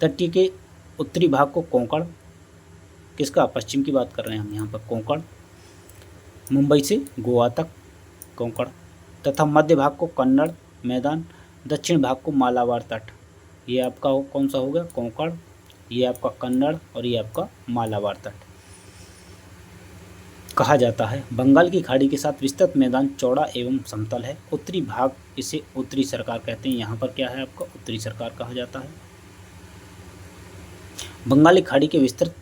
[SPEAKER 1] तटीय के उत्तरी भाग को कोंकण, किसका, पश्चिम की बात कर रहे हैं हम यहाँ पर, कोंकण, मुंबई से गोवा तक कोंकण, तथा मध्य भाग को कन्नड़ मैदान, दक्षिण भाग को मालाबार तट। ये आपका कौन सा हो गया, कोंकण, ये आपका कन्नड़ और ये आपका मालाबार तट कहा जाता है। बंगाल की खाड़ी के साथ विस्तृत मैदान चौड़ा एवं समतल है। उत्तरी भाग, इसे उत्तरी सरकार कहते हैं। यहाँ पर क्या है आपका, उत्तरी सरकार कहा जाता है। बंगाली खाड़ी के विस्तृत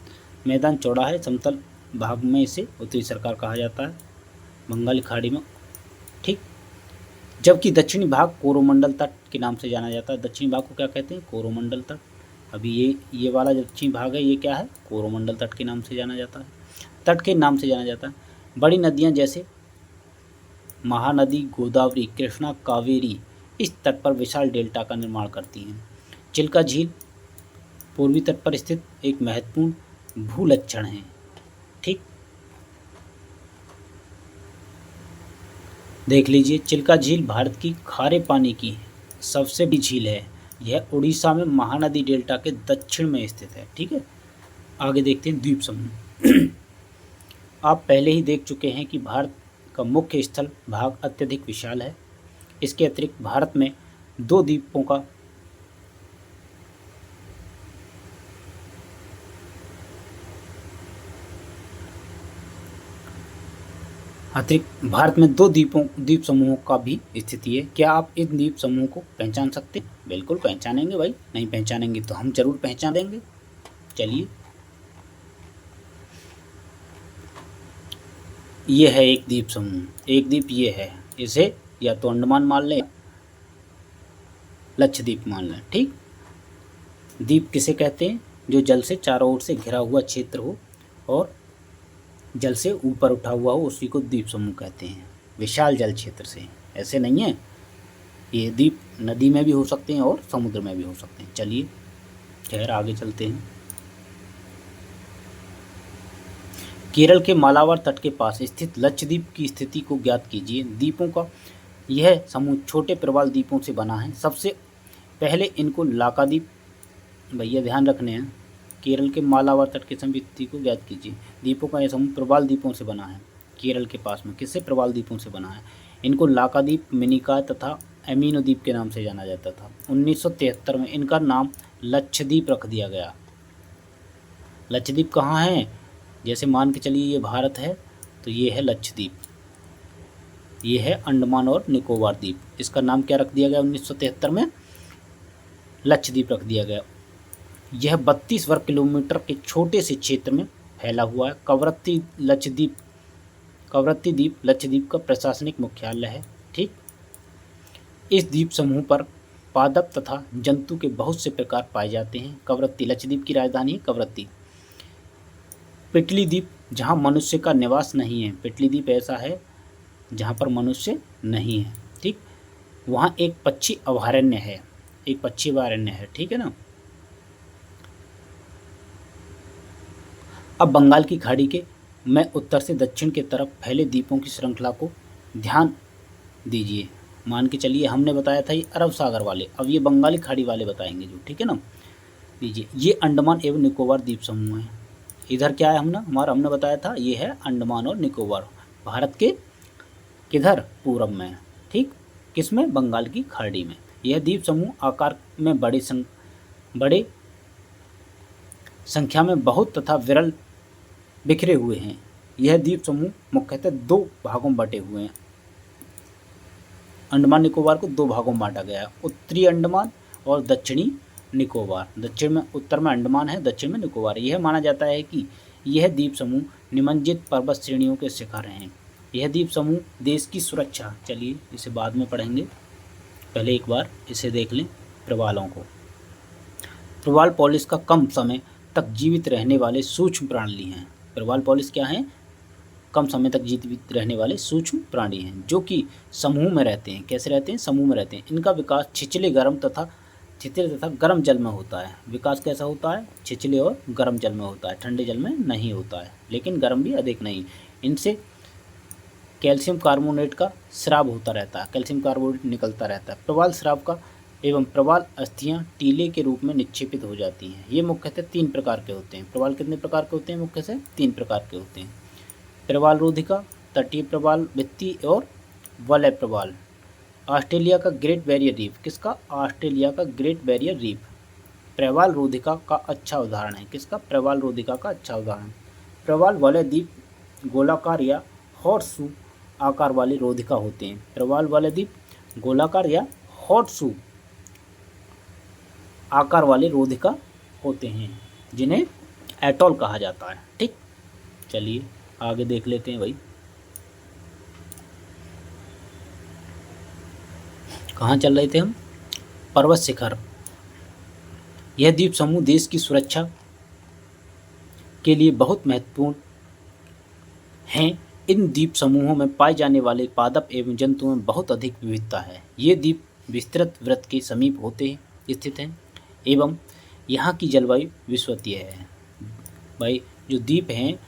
[SPEAKER 1] मैदान चौड़ा है, समतल भाग में इसे उत्तरी सरकार कहा जाता है, बंगाली खाड़ी में। ठीक, जबकि दक्षिणी भाग कोरोमंडल तट के नाम से जाना जाता है। दक्षिणी भाग को क्या कहते हैं, कोरोमंडल तट। अभी ये वाला दक्षिणी भाग है, ये क्या है, कोरोमंडल तट के नाम से जाना जाता है, तट के नाम से जाना जाता है। बड़ी नदियाँ जैसे महानदी, गोदावरी, कृष्णा, कावेरी इस तट पर विशाल डेल्टा का निर्माण करती हैं। चिल्का झील पूर्वी तट पर स्थित एक महत्वपूर्ण भूलक्षण है। ठीक, देख लीजिए, चिल्का झील भारत की खारे पानी की सबसे बड़ी झील है। यह उड़ीसा में महानदी डेल्टा के दक्षिण में स्थित है। ठीक है, आगे देखते हैं द्वीप समूह। आप पहले ही देख चुके हैं कि भारत का मुख्य स्थल भाग अत्यधिक विशाल है। इसके अतिरिक्त भारत में 2 द्वीपों का द्वीप समूहों का भी स्थिति है। क्या आप इन द्वीप समूहों को पहचान सकते हैं? बिल्कुल पहचानेंगे भाई, नहीं पहचानेंगे तो हम जरूर पहचान देंगे। चलिए, ये है एक द्वीप समूह, एक द्वीप ये है, इसे या तो अंडमान मान लें, लक्षद्वीप मान लें। ठीक, द्वीप किसे कहते हैं, जो जल से चारों ओर से घिरा हुआ क्षेत्र हो और जल से ऊपर उठा हुआ हो, उसी को द्वीप समूह कहते हैं। विशाल जल क्षेत्र से। ऐसे नहीं है, ये द्वीप नदी में भी हो सकते हैं और समुद्र में भी हो सकते हैं। चलिए खैर आगे चलते हैं। केरल के मालाबार तट के पास स्थित लक्षद्वीप की स्थिति को ज्ञात कीजिए। द्वीपों का यह समूह छोटे प्रवाल द्वीपों से बना है। सबसे पहले इनको लाकाद्वीप, भैया ध्यान रखने हैं, केरल के मालाबार तट के समीप स्थिति को ज्ञात कीजिए। द्वीपों का यह समूह प्रवाल द्वीपों से बना है। केरल के पास में किससे? प्रवाल द्वीपों से बना है। इनको लाकाद्वीप, मिनिकॉय तथा एमिनो द्वीप के नाम से जाना जाता था। 1973 में इनका नाम लक्षद्वीप रख दिया गया। लक्षद्वीप कहाँ है? जैसे मान के चलिए ये भारत है तो ये है लक्षद्वीप, ये है अंडमान और निकोबार द्वीप। इसका नाम क्या रख दिया गया 1973 में? लक्षद्वीप रख दिया गया। यह 32 वर्ग किलोमीटर के छोटे से क्षेत्र में फैला हुआ है। कवरत्ती द्वीप लक्षद्वीप का प्रशासनिक मुख्यालय है। ठीक, इस द्वीप समूह पर पादप तथा जंतु के बहुत से प्रकार पाए जाते हैं। कवरत्ती, लक्षद्वीप की राजधानी है कवरत्ती। पिटली द्वीप, जहाँ मनुष्य का निवास नहीं है। पिटली द्वीप ऐसा है जहाँ पर मनुष्य नहीं है। ठीक, वहाँ एक पक्षी अभयारण्य है, एक पक्षी अभयारण्य है। ठीक है ना। अब बंगाल की खाड़ी के में उत्तर से दक्षिण की तरफ फैले द्वीपों की श्रृंखला को ध्यान दीजिए। मान के चलिए हमने बताया था ये अरब सागर वाले, अब ये बंगाली खाड़ी वाले बताएंगे जो। ठीक है ना। दीजिए, ये अंडमान एवं निकोबार द्वीप समूह है। इधर क्या है हमने बताया था ये है अंडमान और निकोबार, भारत के किधर? पूरब में। ठीक, किसमें? बंगाल की खाड़ी में। यह द्वीप समूह आकार में बड़े संख्या में बहुत तथा विरल बिखरे हुए हैं। यह द्वीप समूह मुख्यतः दो भागों में बटे हुए हैं। अंडमान निकोबार को दो भागों में बांटा गया है, उत्तरी अंडमान और दक्षिणी निकोबार। दक्षिण में, उत्तर में अंडमान है, दक्षिण में निकोबार। यह माना जाता है कि यह द्वीप समूह निमज्जित पर्वत श्रेणियों के शिखर हैं। यह द्वीप समूह देश की सुरक्षा, चलिए इसे बाद में पढ़ेंगे, पहले एक बार इसे देख लें। प्रवालों को, प्रवाल पॉलिस का कम समय तक जीवित रहने वाले सूक्ष्म प्राणी हैं। प्रवाल पॉलिस क्या हैं? कम समय तक जीवित रहने वाले सूक्ष्म प्राणी हैं जो कि समूह में रहते हैं। कैसे रहते हैं? समूह में रहते हैं। इनका विकास छिछले तथा गर्म जल में होता है। विकास कैसा होता है? छिछले और गर्म जल में होता है, ठंडे जल में नहीं होता है, लेकिन गर्म भी अधिक नहीं। इनसे कैल्शियम कार्बोनेट का स्राव होता रहता है, कैल्शियम कार्बोनेट निकलता रहता है। प्रवाल स्राव का एवं प्रवाल अस्थियां टीले के रूप में निक्षेपित हो जाती हैं। ये मुख्यतः 3 प्रकार के होते हैं। प्रवाल कितने प्रकार के होते हैं? मुख्य से 3 प्रकार के होते हैं। प्रवाल रोधिका, तटीय प्रवाल, भित्ति और वलय प्रवाल। ऑस्ट्रेलिया का ग्रेट बैरियर रीफ, किसका? ऑस्ट्रेलिया का ग्रेट बैरियर रीफ प्रवाल रोधिका का अच्छा उदाहरण है। किसका? प्रवाल रोधिका का अच्छा उदाहरण। प्रवाल वलय द्वीप गोलाकार या हॉर्सशू आकार वाले रोधिका होते हैं। प्रवाल वलय द्वीप गोलाकार या हॉर्सशू आकार वाले रोधिका होते हैं जिन्हें एटॉल कहा जाता है। ठीक, चलिए आगे देख लेते हैं भाई। कहाँ चल रहे थे हम? पर्वत शिखर। यह द्वीप समूह देश की सुरक्षा के लिए बहुत महत्वपूर्ण हैं। इन द्वीप समूहों में पाए जाने वाले पादप एवं जंतुओं में बहुत अधिक विविधता है। ये द्वीप विस्तृत वृत्त के समीप स्थित हैं एवं यहाँ की जलवायु विश्वतीय है। भाई जो द्वीप हैं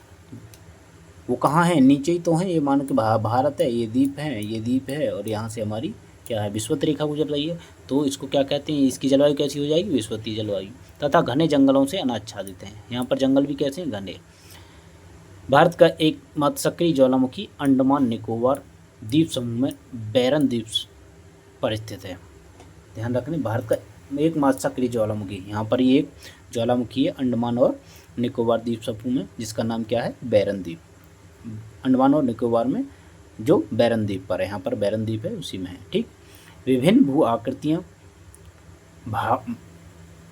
[SPEAKER 1] वो कहाँ हैं? नीचे ही तो हैं। ये मानो कि भारत है, ये द्वीप है और यहाँ से हमारी क्या है? विषुवत रेखा गुजर रही है। तो इसको क्या कहते हैं? इसकी जलवायु कैसी हो जाएगी? विषुवतीय जलवायु। तथा घने जंगलों से अनाच्छादित हैं। यहाँ पर जंगल भी कैसे हैं? घने। भारत का एकमात्र सक्रिय ज्वालामुखी अंडमान निकोबार द्वीप समूह में बैरन द्वीप पर स्थित है। ध्यान रखना, भारत का एकमात्र सक्रिय ज्वालामुखी, यहाँ पर ये एक ज्वालामुखी है अंडमान और निकोबार द्वीप समूह में, जिसका नाम क्या है? बैरन द्वीप। अंडमान और निकोबार में जो बैरन द्वीप पर है, यहाँ पर बैरन द्वीप है, उसी में है। ठीक, विभिन्न भू आकृतियाँ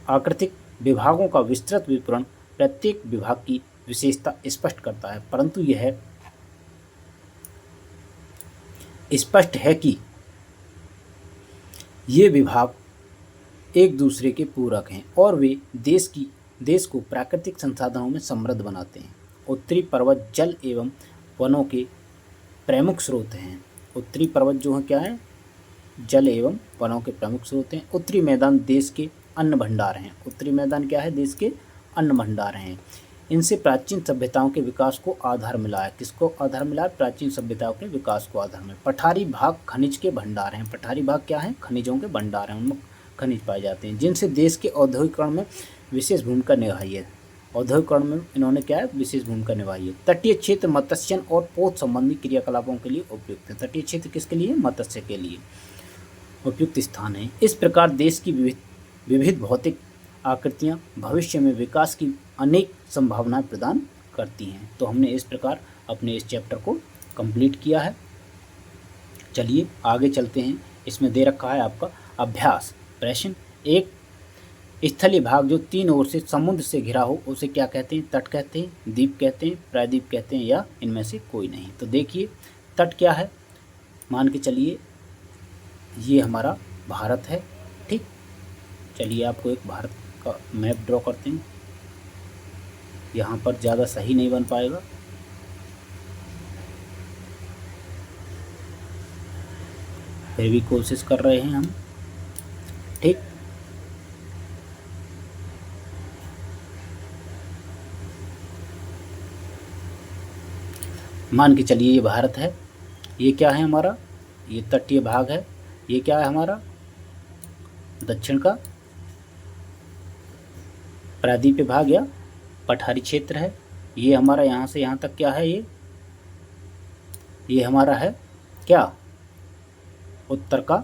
[SPEAKER 1] आकृतिक विभागों का विस्तृत विवरण प्रत्येक विभाग की विशेषता स्पष्ट करता है, परंतु यह स्पष्ट है कि ये विभाग एक दूसरे के पूरक हैं और वे देश को प्राकृतिक संसाधनों में समृद्ध बनाते हैं। उत्तरी पर्वत जल एवं वनों के प्रमुख स्रोत हैं। उत्तरी पर्वत जो है क्या है, जल एवं वनों के प्रमुख स्रोत हैं। उत्तरी मैदान देश के अन्न भंडार हैं। उत्तरी मैदान क्या है, देश के अन्न भंडार हैं। इनसे प्राचीन सभ्यताओं के विकास को आधार मिला है। किसको आधार मिला है, प्राचीन सभ्यताओं के विकास को आधार मिला। पठारी भाग खनिज के भंडार हैं। पठारी भाग क्या है, खनिजों के भंडार हैं, उनमें खनिज पाए जाते हैं, जिनसे देश के औद्योगिकरण में विशेष भूमिका निभाई है। औद्योगिकरण में इन्होंने क्या है, विशेष भूमिका निभाई है। तटीय क्षेत्र मत्स्यन और पोत संबंधी क्रियाकलापों के लिए उपयुक्त है। तटीय क्षेत्र किसके लिए, मत्स्य के लिए उपयुक्त स्थान है। इस प्रकार देश की विविध भौतिक आकृतियाँ भविष्य में विकास की अनेक संभावनाएं प्रदान करती हैं। तो हमने इस प्रकार अपने इस चैप्टर को कंप्लीट किया है। चलिए आगे चलते हैं। इसमें दे रखा है आपका अभ्यास प्रश्न। एक स्थलीय भाग जो तीन ओर से समुद्र से घिरा हो उसे क्या कहते हैं, तट कहते हैं, द्वीप कहते हैं, प्रायद्वीप कहते हैं, या इनमें से कोई नहीं। तो देखिए तट क्या है, मान के चलिए ये हमारा भारत है, ठीक। चलिए आपको एक भारत का मैप ड्रॉ करते हैं। यहाँ पर ज़्यादा सही नहीं बन पाएगा, फिर भी कोशिश कर रहे हैं हम, ठीक। मान के चलिए ये भारत है, ये क्या है हमारा, ये तटीय भाग है, ये क्या है हमारा दक्षिण का प्रायद्वीपीय भाग या पठारी क्षेत्र है। ये हमारा यहाँ से यहाँ तक क्या है, ये हमारा है क्या, उत्तर का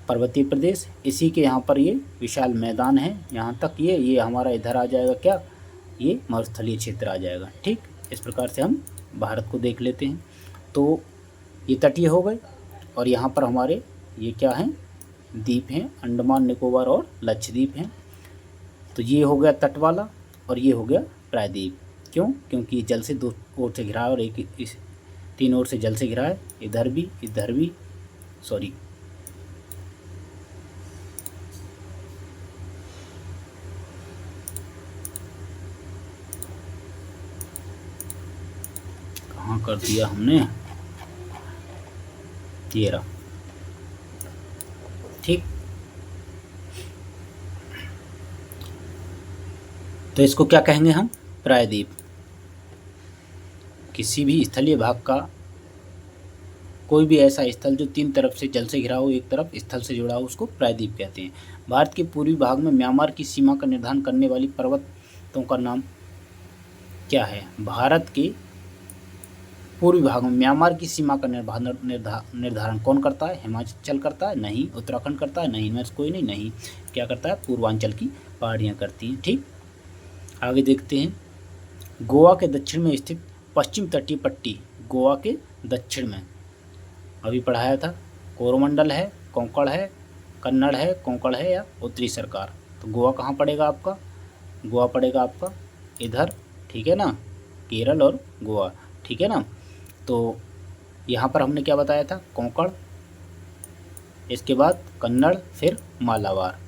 [SPEAKER 1] पर्वतीय प्रदेश। इसी के यहाँ पर ये विशाल मैदान है, यहाँ तक ये हमारा इधर आ जाएगा क्या, ये मरुस्थलीय क्षेत्र आ जाएगा, ठीक। इस प्रकार से हम भारत को देख लेते हैं। तो ये तटीय हो गए, और यहाँ पर हमारे ये क्या हैं, द्वीप हैं, अंडमान निकोबार और लक्षद्वीप हैं। तो ये हो गया तट वाला, और ये हो गया प्रायद्वीप। क्यों, क्योंकि ये जल से दो ओर से घिरा है और एक इस तीन ओर से जल से घिरा है, इधर भी सॉरी कहाँ कर दिया हमने, ये रहा, ठीक। तो इसको क्या कहेंगे हम, प्रायद्वीप। किसी भी स्थलीय भाग का कोई भी ऐसा स्थल जो तीन तरफ से जल से घिरा हो, एक तरफ स्थल से जुड़ा हो, उसको प्रायद्वीप कहते हैं। भारत के पूर्वी भाग में म्यांमार की सीमा का निर्धारण करने वाली पर्वतों का नाम क्या है। भारत के पूर्वी भाग में म्यांमार की सीमा का निर्धारण कौन करता है, हिमाचल करता है, नहीं। उत्तराखंड करता है, नहीं। इनमें से कोई नहीं। क्या करता है, पूर्वांचल की पहाड़ियाँ करती हैं, ठीक। आगे देखते हैं। गोवा के दक्षिण में स्थित पश्चिम तटीय पट्टी, गोवा के दक्षिण में अभी पढ़ाया था, कोरोमंडल है, कोंकण है, कन्नड़ है, कोंकण है, या उत्तरी सरकार। तो गोवा कहाँ पड़ेगा आपका, गोवा पड़ेगा आपका इधर, ठीक है ना, केरल और गोवा, ठीक है ना। तो यहाँ पर हमने क्या बताया था, कोंकण, इसके बाद कन्नड़, फिर मालाबार।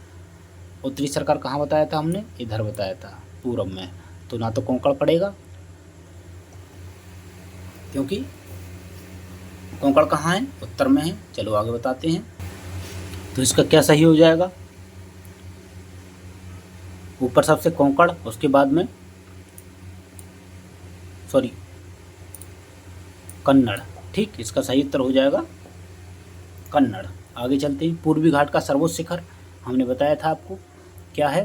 [SPEAKER 1] उत्तरी सरकार कहाँ बताया था हमने, इधर बताया था पूरब में। तो ना तो कोंकण पड़ेगा, क्योंकि कोंकण कहाँ है, उत्तर में है। चलो आगे बताते हैं। तो इसका क्या सही हो जाएगा, ऊपर सबसे कोंकण, उसके बाद में कन्नड़, ठीक। इसका सही उत्तर हो जाएगा कन्नड़। आगे चलते हैं। पूर्वी घाट का सर्वोच्च शिखर हमने बताया था आपको, क्या है,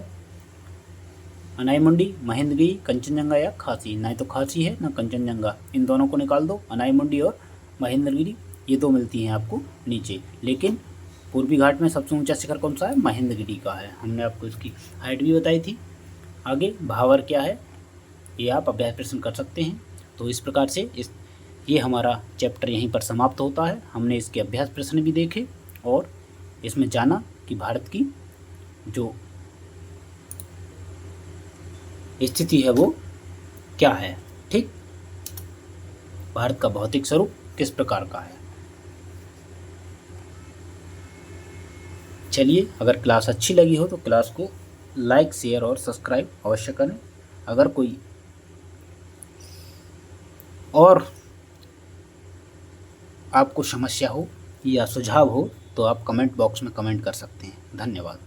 [SPEAKER 1] अनाईमुंडी, महेंद्रगिरी, कंचनजंगा या खासी। ना तो खासी है ना कंचनजंगा, इन दोनों को निकाल दो। अनाईमुंडी और महेंद्रगिरी ये दो मिलती हैं आपको नीचे, लेकिन पूर्वी घाट में सबसे ऊंचा शिखर कौन सा है, महेंद्रगिरी का है। हमने आपको इसकी हाइट भी बताई थी। आगे भावर क्या है, ये आप अभ्यास प्रश्न कर सकते हैं। तो इस प्रकार से ये हमारा चैप्टर यहीं पर समाप्त होता है। हमने इसके अभ्यास प्रश्न भी देखे और इसमें जाना कि भारत की जो स्थिति है वो क्या है, ठीक। भारत का भौतिक स्वरूप किस प्रकार का है। चलिए, अगर क्लास अच्छी लगी हो तो क्लास को लाइक, शेयर और सब्सक्राइब अवश्य करें। अगर कोई और आपको समस्या हो या सुझाव हो तो आप कमेंट बॉक्स में कमेंट कर सकते हैं। धन्यवाद।